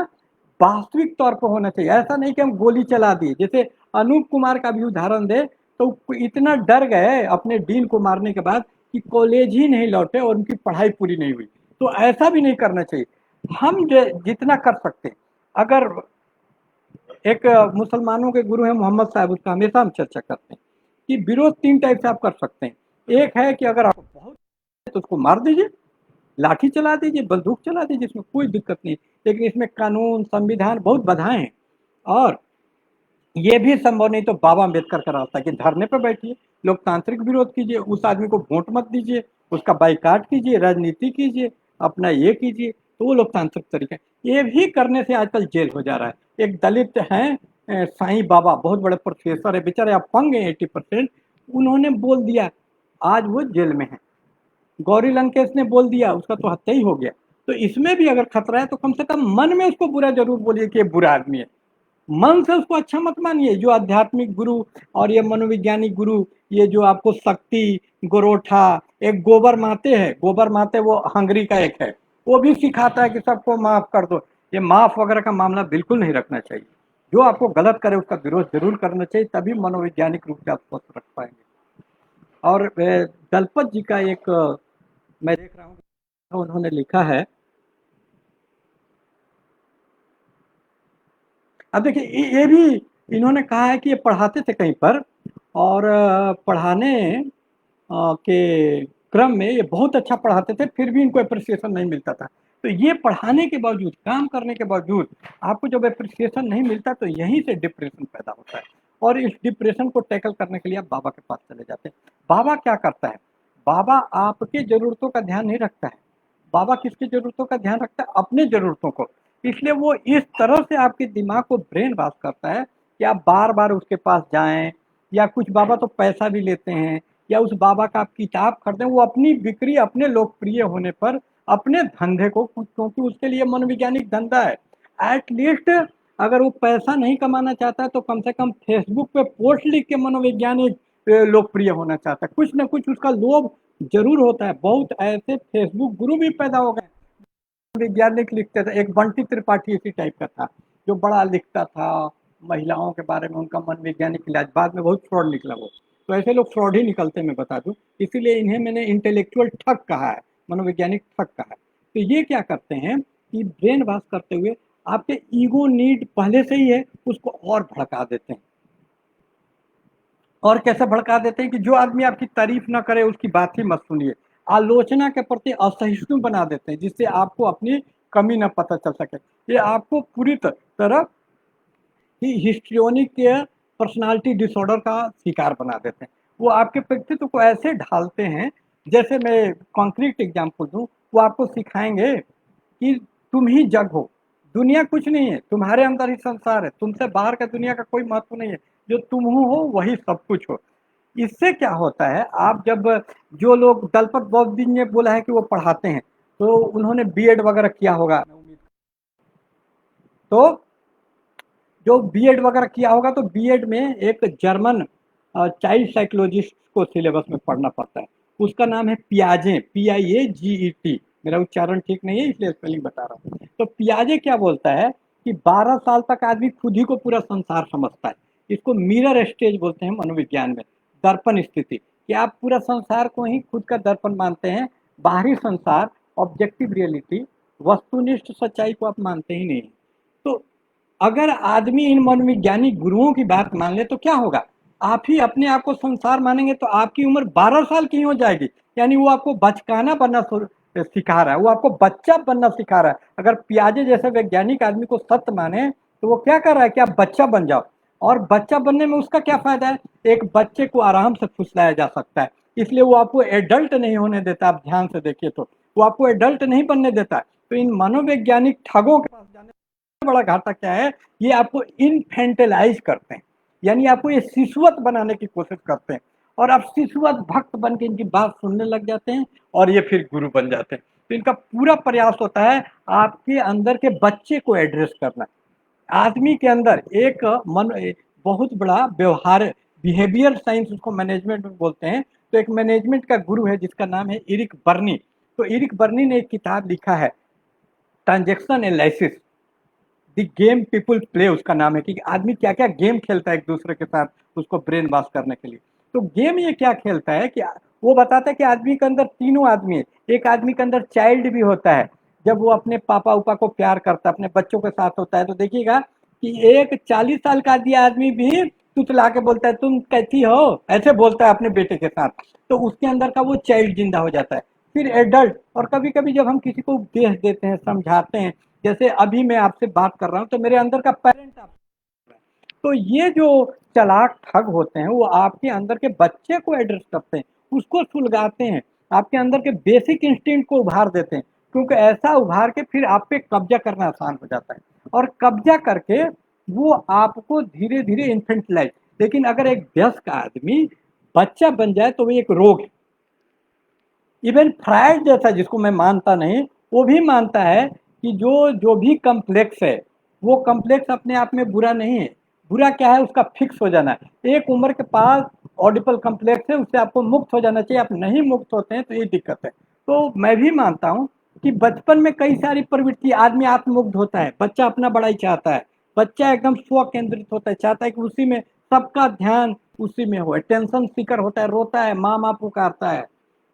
वास्तविक तौर पर होना चाहिए, ऐसा नहीं कि हम गोली चला दिए। जैसे अनूप कुमार का भी उदाहरण दे तो इतना डर गए अपने डीन को मारने के बाद कि कॉलेज ही नहीं लौटे और उनकी पढ़ाई पूरी नहीं हुई। तो ऐसा भी नहीं करना चाहिए। हम जितना कर सकते हैं, अगर एक मुसलमानों के गुरु हैं मोहम्मद साहब, उसका हमेशा हम चर्चा करते हैं कि विरोध तीन टाइप से आप कर सकते हैं। एक है कि अगर आपको बहुत तो उसको मार दीजिए, लाठी चला दीजिए, बंदूक चला दीजिए, इसमें कोई दिक्कत नहीं। लेकिन इसमें कानून, संविधान बहुत बाधाएँ हैं। और ये भी संभव नहीं तो बाबा अम्बेडकर का रास्ता कि धरने पे बैठिए, लोकतांत्रिक विरोध कीजिए, उस आदमी को वोट मत दीजिए, उसका बाइकाट कीजिए, राजनीति कीजिए, अपना ये कीजिए, तो वो लोकतांत्रिक तरीका है। ये भी करने से आजकल जेल हो जा रहा है। एक दलित हैं साईं बाबा, बहुत बड़े प्रोफेसर है, बेचारे अपंग हैं 80%, उन्होंने बोल दिया, आज वो जेल में है। गौरी लंकेश ने बोल दिया, उसका तो हत्या ही हो गया। तो इसमें भी अगर खतरा है तो कम से कम मन में उसको बुरा जरूर बोलिए कि ये बुरा आदमी है, मन से उसको अच्छा मत मानिए। जो आध्यात्मिक गुरु और ये मनोवैज्ञानिक गुरु, ये जो आपको शक्ति, गोरोठा, एक गोबर माते है, गोबर माते वो हंगरी का एक है, वो भी सिखाता है कि सबको माफ कर दो। ये माफ वगैरह का मामला बिल्कुल नहीं रखना चाहिए। जो आपको गलत करे उसका विरोध जरूर करना चाहिए, तभी मनोवैज्ञानिक रूप से आप स्वस्थ रख पाएंगे। और दलपत जी का एक मैं देख रहा हूँ, उन्होंने लिखा है। अब देखिए ये भी इन्होंने कहा है कि ये पढ़ाते थे कहीं पर, और पढ़ाने के क्रम में ये बहुत अच्छा पढ़ाते थे, फिर भी इनको अप्रिसिएशन नहीं मिलता था। तो ये पढ़ाने के बावजूद, काम करने के बावजूद आपको जब अप्रिसिएशन नहीं मिलता तो यहीं से डिप्रेशन पैदा होता है। और इस डिप्रेशन को टैकल करने के लिए आप बाबा के पास चले जाते हैं। बाबा क्या करता है? बाबा आपके ज़रूरतों का ध्यान नहीं रखता है। बाबा किसकी ज़रूरतों का ध्यान रखता है? अपनी ज़रूरतों को। इसलिए वो इस तरह से आपके दिमाग को ब्रेन वॉश करता है कि आप बार-बार उसके पास जाएँ, या कुछ बाबा तो पैसा भी लेते हैं, या उस बाबा का आप किताब खरीदें, वो अपनी बिक्री, अपने लोकप्रिय होने पर अपने धंधे को, क्योंकि उसके लिए मनोवैज्ञानिक धंधा है। एट लीस्ट अगर वो पैसा नहीं कमाना चाहता है तो कम से कम फेसबुक पे पोस्ट लिख के मनोवैज्ञानिक लोकप्रिय होना चाहता है। कुछ ना कुछ उसका लोभ ज़रूर होता है। बहुत ऐसे फेसबुक गुरु भी पैदा हो गए, वैज्ञानिक लिखते थे। एक बंटी त्रिपाठी इसी टाइप का था, जो बड़ा लिखता था महिलाओं के बारे में, उनका मनोवैज्ञानिक इलाज, बाद में बहुत फ्रॉड निकला वो। तो ऐसे लोग फ्रॉड ही निकलते, मैं बता दूं। इसीलिए इन्हें मैंने इंटेलेक्चुअल ठग कहा है, मनोवैज्ञानिक ठग कहा है। तो ये क्या करते हैं कि ब्रेन वॉश करते हुए आपके ईगो नीड पहले से ही है, उसको और भड़का देते हैं। और कैसे भड़का देते हैं कि जो आदमी आपकी तारीफ ना करे उसकी बात ही मत सुनिए। आलोचना के प्रति असहिष्णु बना देते हैं, जिससे आपको अपनी कमी ना पता चल सके। ये आपको पूरी तरह ही हिस्ट्रियोनिक के पर्सनालिटी डिसऑर्डर का शिकार बना देते हैं। वो आपके व्यक्तित्व को ऐसे ढालते हैं, जैसे मैं कॉन्क्रीट एग्जाम्पल दूं, वो आपको सिखाएंगे कि तुम ही जग हो, दुनिया कुछ नहीं है, तुम्हारे अंदर ही संसार है, तुमसे बाहर का दुनिया का कोई महत्व नहीं है, जो तुम हो वही सब कुछ हो। इससे क्या होता है, आप जब, जो लोग दलपत बौद्ध जी ने बोला है कि वो पढ़ाते हैं, तो उन्होंने बीएड वगैरह किया होगा, तो जो बीएड वगैरह किया होगा तो बीएड में एक जर्मन चाइल्ड साइकोलॉजिस्ट को सिलेबस में पढ़ना पड़ता है। उसका नाम है पियाजे, PIAGET। मेरा उच्चारण ठीक नहीं है इसलिए स्पेलिंग बता रहा हूँ। तो पियाजे क्या बोलता है कि 12 साल तक आदमी खुद ही को पूरा संसार समझता है। इसको मिरर स्टेज बोलते हैं मनोविज्ञान में, दर्पण स्थिति, कि आप पूरा संसार को ही खुद का दर्पण मानते हैं। बाहरी संसार, ऑब्जेक्टिव रियलिटी, वस्तुनिष्ठ सच्चाई को आप मानते ही नहीं। तो अगर आदमी इन मनोवैज्ञानिक गुरुओं की बात मान ले तो क्या होगा? आप ही अपने आप को संसार मानेंगे तो आपकी उम्र 12 साल की हो जाएगी। यानी वो आपको बचकाना बनना सिखा रहा है, वो आपको बच्चा बनना सिखा रहा है। अगर पियाजे जैसे वैज्ञानिक आदमी को सत्य माने तो वो क्या कर रहा है कि आप बच्चा बन जाओ। और बच्चा बनने में उसका क्या फायदा है? एक बच्चे को आराम से फुसलाया जा सकता है, इसलिए वो आपको एडल्ट नहीं होने देता। आप ध्यान से देखिए तो वो आपको एडल्ट नहीं बनने देता। तो इन मनोवैज्ञानिक ठगों के पास जाने बड़ा घाटा क्या है, ये आपको इनफेंटलाइज करते हैं, यानी आपको ये शिशुवत बनाने की कोशिश करते हैं, और आप शिशुवत भक्त बन के इनकी बात सुनने लग जाते हैं, और ये फिर गुरु बन जाते हैं। तो इनका पूरा प्रयास होता है आपके अंदर के बच्चे को एड्रेस करना। आदमी के अंदर एक बहुत बड़ा व्यवहार, बिहेवियर साइंस उसको मैनेजमेंट में बोलते हैं। तो एक मैनेजमेंट का गुरु है जिसका नाम है इरिक बर्नी। तो इरिक बर्नी ने एक किताब लिखा है, transaction analysis, the game people play उसका नाम है, कि आदमी क्या क्या गेम खेलता है एक दूसरे के साथ उसको ब्रेन वॉश करने के लिए। तो गेम ये क्या खेलता है कि वो बताता है कि आदमी के अंदर तीनों आदमी है। एक आदमी के अंदर चाइल्ड भी होता है, जब वो अपने पापा उपा को प्यार करता है, अपने बच्चों के साथ होता है, तो देखिएगा कि एक 40 साल का आदमी भी तुतला के बोलता है तुम कैसी हो, ऐसे बोलता है अपने बेटे के साथ। तो उसके अंदर का वो चाइल्ड जिंदा हो जाता है। फिर एडल्ट, और कभी कभी जब हम किसी को उपदेश देते हैं, समझाते हैं, जैसे अभी मैं आपसे बात कर रहा हूँ तो मेरे अंदर का पेरेंट आप, तो ये जो चालाक ठग होते हैं वो आपके अंदर के बच्चे को एड्रेस करते हैं, उसको सुलगाते हैं, आपके अंदर के बेसिक इंस्टिंक्ट को उभार देते हैं, क्योंकि ऐसा उभार के फिर आप पे कब्जा करना आसान हो जाता है, और कब्जा करके वो आपको धीरे धीरे इन्फेंटिलाइज, लेकिन अगर एक वयस्क आदमी बच्चा बन जाए तो वो एक रोग है। इवन फ्रायड जैसा, जिसको मैं मानता नहीं, वो भी मानता है कि जो जो भी कम्प्लेक्स है, वो कम्प्लेक्स अपने आप में बुरा नहीं है। बुरा क्या है, उसका फिक्स हो जाना है। एक उम्र के पास ऑडिपल कम्प्लेक्स है, उससे आपको मुक्त हो जाना चाहिए, आप नहीं मुक्त होते हैं तो ये दिक्कत है। तो मैं भी मानता हूँ कि बचपन में कई सारी प्रवृत्ति, आदमी आत्ममुग्ध होता है, बच्चा अपना बड़ाई चाहता है, बच्चा एकदम स्व केंद्रित होता है, चाहता है कि उसी में सबका ध्यान उसी में हो, टेंशन सीकर होता है, रोता है, माँ माँ पुकारता है।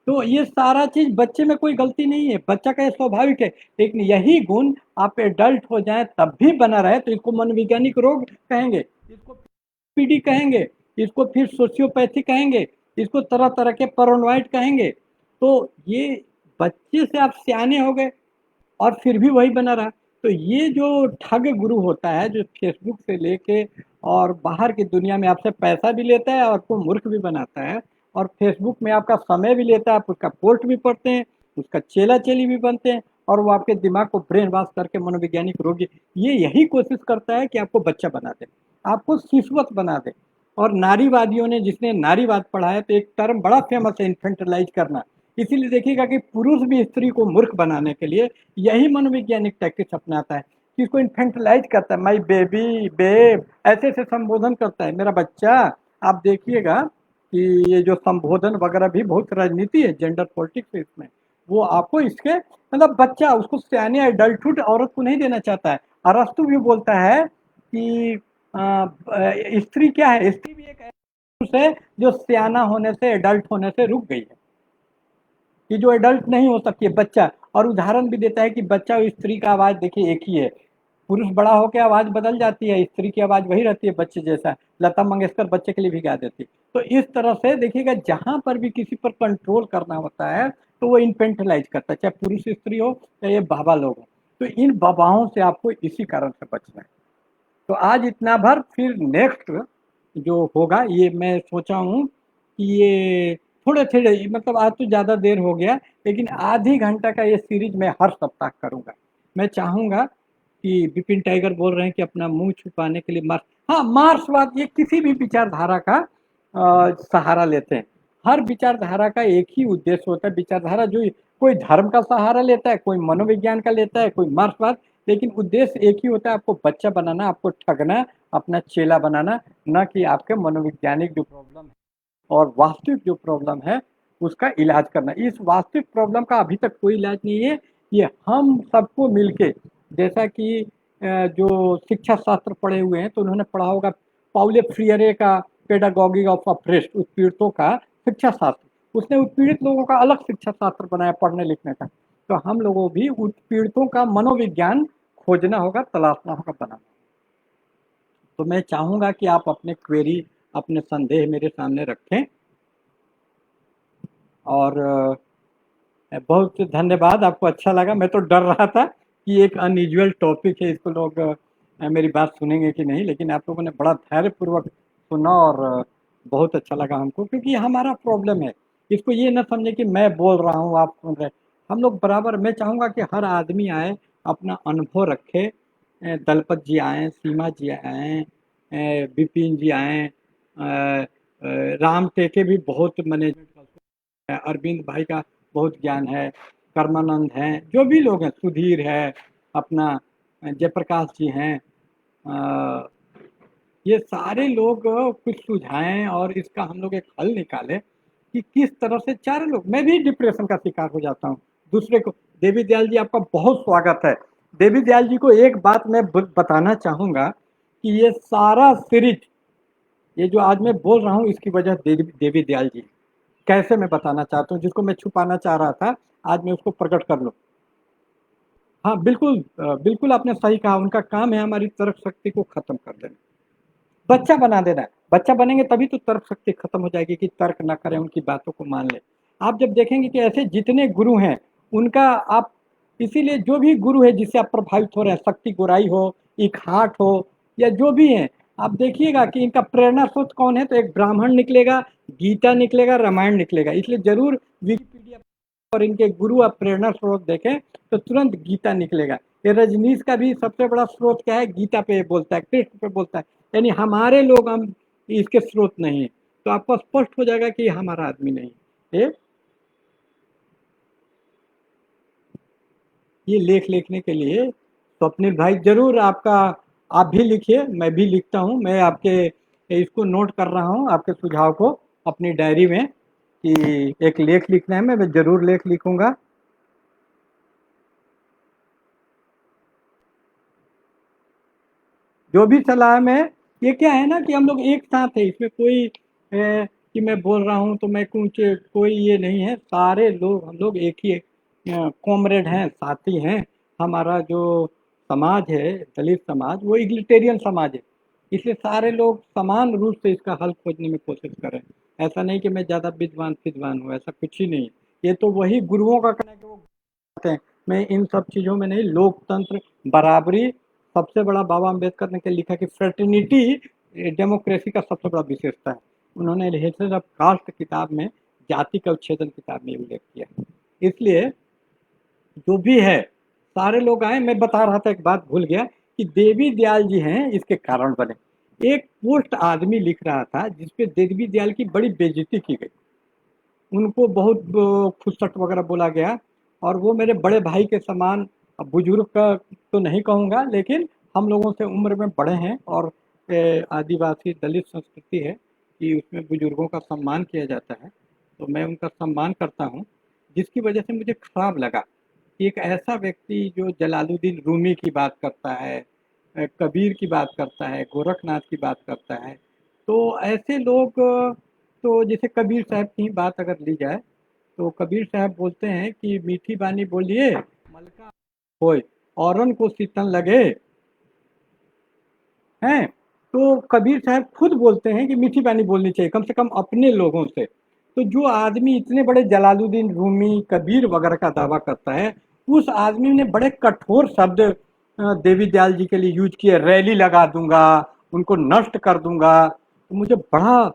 तो ये सारा चीज बच्चे में कोई गलती नहीं है, बच्चा का ये स्वाभाविक है, लेकिन यही गुण आप एडल्ट हो जाए तब भी बना रहे तो इसको मनोवैज्ञानिक रोग कहेंगे, इसको पीडी कहेंगे, इसको फिर सोशियोपैथी कहेंगे, इसको तरह तरह के पैरानॉइड कहेंगे। तो ये बच्चे से आप सियाने हो गए और फिर भी वही बना रहा। तो ये जो ठग गुरु होता है, जो फेसबुक से लेके और बाहर की दुनिया में आपसे पैसा भी लेता है और आपको मूर्ख भी बनाता है, और फेसबुक में आपका समय भी लेता है, आप उसका पोस्ट भी पढ़ते हैं, उसका चेला चेली भी बनते हैं, और वो आपके दिमाग को ब्रेन वॉश करके मनोवैज्ञानिक रोगी, ये यही कोशिश करता है कि आपको बच्चा बना दे, आपको शिशुवत बना दे। और नारीवादियों ने, जिसने नारीवाद पढ़ा है, तो एक टर्म बड़ा फेमस है, इन्फेंटलाइज करना। इसीलिए देखिएगा कि पुरुष भी स्त्री को मूर्ख बनाने के लिए यही मनोवैज्ञानिक टैक्टिक्स अपनाता है कि इसको इन्फेंटलाइज करता है, माई बेबी, बेब, ऐसे ऐसे संबोधन करता है, मेरा बच्चा। आप देखिएगा कि ये जो संबोधन वगैरह भी बहुत राजनीति है, जेंडर पॉलिटिक्स है इसमें, वो आपको इसके मतलब बच्चा, उसको सियाने एडल्टहुड औरत को नहीं देना चाहता है। अरस्तु भी बोलता है कि स्त्री क्या है, स्त्री भी एक ऐसा है जो सियाना होने से, एडल्ट होने से रुक गई है, कि जो एडल्ट नहीं हो सकती है, बच्चा। और उदाहरण भी देता है कि बच्चा और स्त्री का आवाज देखिए एक ही है, पुरुष बड़ा होकर आवाज बदल जाती है, स्त्री की आवाज वही रहती है बच्चे जैसा, लता मंगेशकर बच्चे के लिए भी गा देती है। तो इस तरह से देखिएगा, जहां पर भी किसी पर कंट्रोल करना होता है तो वो इन्फेंटलाइज करता है, चाहे पुरुष स्त्री हो या ये बाबा लोग हो। तो इन बाबाओं से आपको इसी कारण से बचना है। तो आज इतना भर, फिर नेक्स्ट जो होगा, ये मैं सोचा हूँ कि ये थोड़े थोड़े, मतलब आज तो ज़्यादा देर हो गया, लेकिन आधी घंटा का ये सीरीज मैं हर सप्ताह करूँगा। मैं चाहूँगा कि विपिन टाइगर बोल रहे हैं कि अपना मुंह छुपाने के लिए मार्स, हाँ मार्क्सवाद, ये किसी भी विचारधारा का सहारा लेते हैं। हर विचारधारा का एक ही उद्देश्य होता है, विचारधारा जो कोई धर्म का सहारा लेता है, कोई मनोविज्ञान का लेता है, कोई मार्क्सवाद, लेकिन उद्देश्य एक ही होता है, आपको बच्चा बनाना, आपको ठगना, अपना चेला बनाना, न कि आपके मनोवैज्ञानिक जो प्रॉब्लम है और वास्तविक जो प्रॉब्लम है उसका इलाज करना। इस वास्तविक प्रॉब्लम का अभी तक कोई इलाज नहीं है, ये हम सबको मिलके, जैसा कि जो शिक्षा शास्त्र पढ़े हुए हैं तो उन्होंने पढ़ा होगा पाउले फ्रीयरे का पेडागॉगी ऑफ अप्रेस्ड, उत्पीड़ितों का शिक्षा शास्त्र, उसने उत्पीड़ित लोगों का अलग शिक्षा शास्त्र बनाया पढ़ने लिखने का। तो हम लोगों भी उत्पीड़ितों का मनोविज्ञान खोजना होगा, तलाशना होगा, बनाना। तो मैं चाहूंगा कि आप अपने क्वेरी, अपने संदेह मेरे सामने रखें। और बहुत धन्यवाद, आपको अच्छा लगा। मैं तो डर रहा था कि एक अनयूजुअल टॉपिक है, इसको लोग मेरी बात सुनेंगे कि नहीं, लेकिन आप लोगों ने बड़ा धैर्यपूर्वक सुना, और बहुत अच्छा लगा हमको, क्योंकि ये हमारा प्रॉब्लम है। इसको ये ना समझे कि मैं बोल रहा हूँ आप सुन रहे, हम लोग बराबर। मैं चाहूँगा कि हर आदमी आए, अपना अनुभव रखे, दलपत जी आए, सीमा जी आए, विपिन जी आए, राम टेके भी बहुत मैनेजमेंट है, अरविंद भाई का बहुत ज्ञान है, कर्मानंद हैं, जो भी लोग हैं, सुधीर है, अपना जयप्रकाश जी हैं, अ, ये सारे लोग कुछ सुझाएं और इसका हम लोग एक हल निकालें कि किस तरह से। चारों लोग, मैं भी डिप्रेशन का शिकार हो जाता हूँ दूसरे को। देवी दयाल जी, आपका बहुत स्वागत है। देवी दयाल जी को एक बात मैं बताना चाहूंगा कि ये सारा सीरीज, ये जो आज मैं बोल रहा हूँ, इसकी वजह देवी दयाल जी। कैसे, मैं बताना चाहता हूँ, जिसको मैं छुपाना चाह रहा था, आज मैं उसको प्रकट कर लूँ। हाँ बिल्कुल, बिल्कुल आपने सही कहा, उनका काम है हमारी तर्क शक्ति को खत्म कर देना, बच्चा बना देना है। बच्चा बनेंगे तभी तो तर्क शक्ति खत्म हो जाएगी, कि तर्क ना करें, उनकी बातों को मान ले। आप जब देखेंगे कि ऐसे जितने गुरु हैं, उनका आप इसीलिए जो भी गुरु है जिससे आप प्रभावित हो रहे हैं, शक्ति गोराई हो, इकहाट हो या जो भी है, आप देखिएगा कि इनका प्रेरणा स्रोत कौन है, तो एक ब्राह्मण निकलेगा, गीता निकलेगा, रामायण निकलेगा। इसलिए जरूर विकिपीडिया और इनके गुरु आप प्रेरणा स्रोत देखें तो तुरंत गीता निकलेगा। ये रजनीश का भी सबसे बड़ा स्रोत क्या है, गीता पे बोलता है, कृष्ण पे बोलता है। यानी हमारे लोग, हम इसके स्रोत नहीं है, तो आपको स्पष्ट हो जाएगा कि ये हमारा आदमी नहीं है। ये लेख लिखने के लिए स्वप्निल भाई जरूर आपका, आप भी लिखिए, मैं भी लिखता हूँ, मैं आपके इसको नोट कर रहा हूँ, आपके सुझाव को अपनी डायरी में कि एक लेख लिखना है, मैं जरूर लेख लिखूंगा। जो भी सलाह में, ये क्या है ना कि हम लोग एक साथ है, इसमें कोई कि मैं बोल रहा हूँ तो मैं कुछ, कोई ये नहीं है, सारे लोग हम लोग एक ही कॉमरेड हैं, साथी हैं। हमारा जो समाज है, दलित समाज, वो इग्लिटेरियन समाज है, इसलिए सारे लोग समान रूप से इसका हल खोजने में कोशिश करें। ऐसा नहीं कि मैं ज़्यादा विद्वान विद्वान हूँ, ऐसा कुछ ही नहीं है। ये तो वही गुरुओं का कहना है कि वो बात है। मैं इन सब चीज़ों में नहीं, लोकतंत्र, बराबरी, सबसे बड़ा बाबा अम्बेडकर ने क्या लिखा कि फ्रेटर्निटी डेमोक्रेसी का सबसे बड़ा विशेषता है। उन्होंने हेसेस ऑफ कास्ट किताब में, जाति का उच्छेदन किताब में उल्लेख किया। इसलिए जो भी है, सारे लोग आए। मैं बता रहा था, एक बात भूल गया कि देवी दयाल जी हैं इसके कारण बने। एक पोस्ट आदमी लिख रहा था जिसपे देवी दयाल की बड़ी बेइज्जती की गई, उनको बहुत फुसट वगैरह बोला गया, और वो मेरे बड़े भाई के समान, अब बुजुर्ग का तो नहीं कहूँगा, लेकिन हम लोगों से उम्र में बड़े हैं, और आदिवासी दलित संस्कृति है कि उसमें बुजुर्गों का सम्मान किया जाता है, तो मैं उनका सम्मान करता हूँ। जिसकी वजह से मुझे खराब लगा कि एक ऐसा व्यक्ति जो जलालुद्दीन रूमी की बात करता है, कबीर की बात करता है, गोरखनाथ की बात करता है, तो ऐसे लोग तो जैसे कबीर साहब की ही बात अगर ली जाए, तो कबीर साहब बोलते हैं कि मीठी बानी बोलिए मलका होए, औरन को सीतन लगे, हैं। तो कबीर साहब खुद बोलते हैं कि मीठी बानी बोलनी चाहिए, कम से कम अपने लोगों से। तो जो आदमी इतने बड़े जलालुद्दीन रूमी, कबीर वगैरह का दावा करता है, उस आदमी ने बड़े कठोर शब्द देवी दयाल जी के लिए यूज किए, रैली लगा दूंगा, उनको नष्ट कर दूंगा। तो मुझे बड़ा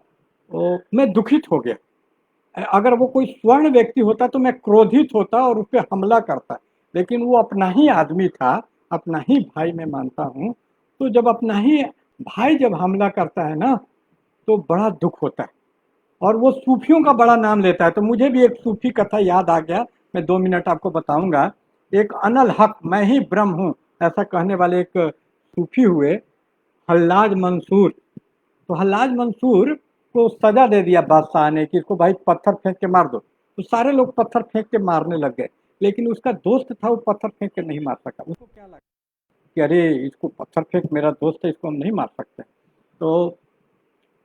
मैं दुखित हो गया। अगर वो कोई स्वर्ण व्यक्ति होता तो मैं क्रोधित होता और उस पर हमला करता, लेकिन वो अपना ही आदमी था, अपना ही भाई मैं मानता हूँ। तो जब अपना ही भाई जब हमला करता है ना, तो बड़ा दुख होता है। और वो सूफियों का बड़ा नाम लेता है, तो मुझे भी एक सूफी कथा याद आ गया, मैं 2 मिनट आपको बताऊंगा। एक अनल हक, मैं ही ब्रह्म हूँ, ऐसा कहने वाले एक सूफी हुए, हल्लाज मंसूर। तो हल्लाज मंसूर को सजा दे दिया बादशाह ने कि इसको भाई पत्थर फेंक के मार दो, तो सारे लोग पत्थर फेंक के मारने लग गए। लेकिन उसका दोस्त था, वो पत्थर फेंक के नहीं मार सका। उसको क्या लगा कि अरे इसको पत्थर फेंक, मेरा दोस्त है, इसको हम नहीं मार सकते। तो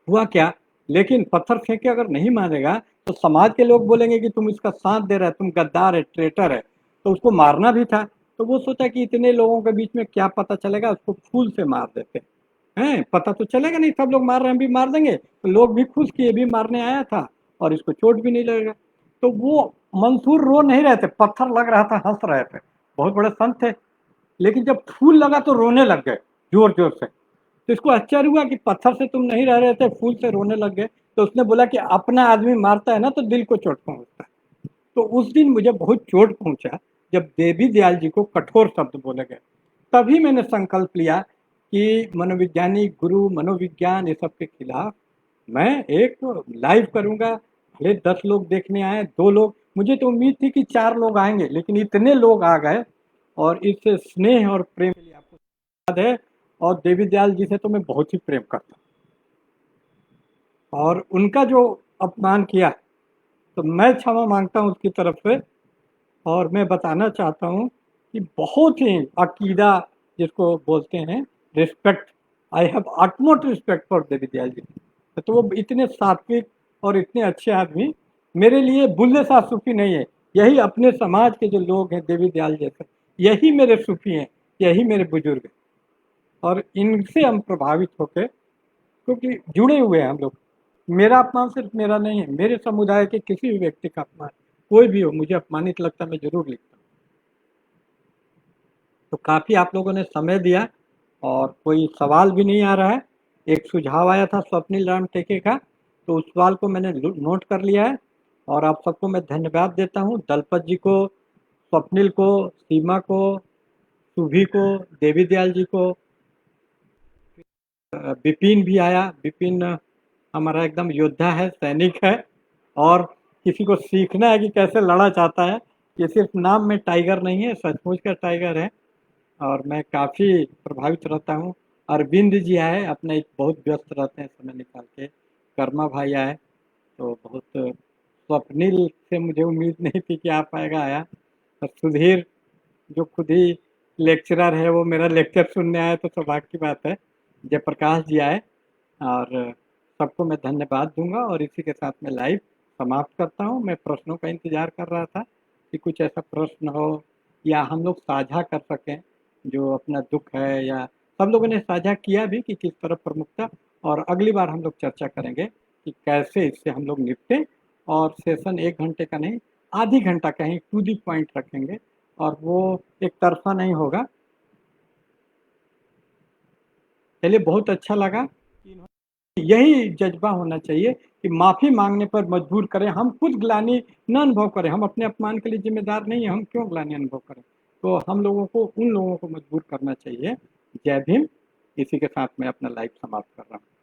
हुआ क्या, लेकिन पत्थर फेंक के अगर नहीं मारेगा तो समाज के लोग बोलेंगे कि तुम इसका साथ दे रहा है, तुम गद्दार है, ट्रेटर है। तो उसको मारना भी था। तो वो सोचा कि इतने लोगों के बीच में क्या पता चलेगा, उसको फूल से मार देते हैं, पता तो चलेगा नहीं, सब लोग मार रहे हैं, हम भी मार देंगे, तो लोग भी खुश कि ये भी मारने आया था और इसको चोट भी नहीं लगेगा। तो वो मंसूर रो नहीं रहे थे, पत्थर लग रहा था, हंस रहे थे, बहुत बड़े संत थे। लेकिन जब फूल लगा तो रोने लग गए जोर जोर से। तो इसको आश्चर्य हुआ कि पत्थर से तुम नहीं रह रहे थे, फूल से रोने लग गए। तो उसने बोला कि अपना आदमी मारता है ना तो दिल को चोट पहुंचता है। तो उस दिन मुझे बहुत चोट पहुंचा जब देवी दयाल जी को कठोर शब्द बोले गए। तभी मैंने संकल्प लिया कि मनोवैज्ञानिक गुरु, मनोविज्ञान, ये सब के खिलाफ मैं एक लाइव करूंगा। भले 10 लोग देखने आए, 2 लोग, मुझे तो उम्मीद थी कि 4 लोग आएंगे, लेकिन इतने लोग आ गए। और इस स्नेह और प्रेम के लिए आपको याद है, और देवी दयाल जी से तो मैं बहुत ही प्रेम करता हूँ, और उनका जो अपमान किया, तो मैं क्षमा मांगता हूँ उसकी तरफ से। और मैं बताना चाहता हूँ कि बहुत ही अकीदा जिसको बोलते हैं, respect, I have utmost respect for Devi Dayal ji. तो वो इतने सात्विक और इतने अच्छे आदमी मेरे लिए बुल्ले शाह सूफी नहीं है। यही अपने समाज के जो लोग हैं देवी दयाल जैसे, यही मेरे सूफी हैं, यही मेरे बुजुर्ग हैं। और इनसे हम प्रभावित होकर, क्योंकि जुड़े हुए हैं हम लोग। मेरा अपमान सिर्फ मेरा नहीं है, मेरे समुदाय के किसी भी व्यक्ति का अपमान, कोई भी हो, मुझे अपमानित लगता है, मैं ज़रूर लिखता हूँ। तो काफ़ी आप लोगों ने समय दिया और कोई सवाल भी नहीं आ रहा है। एक सुझाव आया था स्वप्निल राम टेके का, तो उस सवाल को मैंने नोट कर लिया है और आप सबको मैं धन्यवाद देता हूँ। दलपत जी को, स्वप्निल को, सीमा को, सुभी को, देवी दयाल जी को, विपिन भी आया। विपिन हमारा एकदम योद्धा है, सैनिक है और किसी को सीखना है कि कैसे लड़ा जाता है। ये सिर्फ नाम में टाइगर नहीं है, सचमुच का टाइगर है और मैं काफ़ी प्रभावित रहता हूँ। अरविंद जी आए, अपने एक बहुत व्यस्त रहते हैं समय निकाल के। कर्मा भाई आए, तो बहुत स्वप्निल से मुझे उम्मीद नहीं थी कि आ पाएगा, आया। और सुधीर जो खुद ही लेक्चरर है, वो मेरा लेक्चर सुनने आया, तो सौभाग्य की बात है। जयप्रकाश जी आए और सबको मैं धन्यवाद दूंगा और इसी के साथ मैं लाइव समाप्त करता हूँ। मैं प्रश्नों का इंतजार कर रहा था कि कुछ ऐसा प्रश्न हो या हम लोग साझा कर सकें जो अपना दुख है, या सब लोगों ने साझा किया भी कि किस तरह प्रमुखता। और अगली बार हम लोग चर्चा करेंगे कि कैसे इससे हम लोग निपटें और सेशन 1 घंटे का नहीं, आधी घंटा कहीं टू दी पॉइंट रखेंगे और वो एक तरफा नहीं होगा। चलिए, बहुत अच्छा लगा कि यही जज्बा होना चाहिए कि माफ़ी मांगने पर मजबूर करें, हम खुद ग्लानि न अनुभव करें, हम अपने अपमान के लिए जिम्मेदार नहीं हैं, हम क्यों ग्लानि अनुभव करें। तो हम लोगों को, उन लोगों को मजबूर करना चाहिए। जय भीम। इसी के साथ मैं अपना लाइव समाप्त कर रहा हूँ।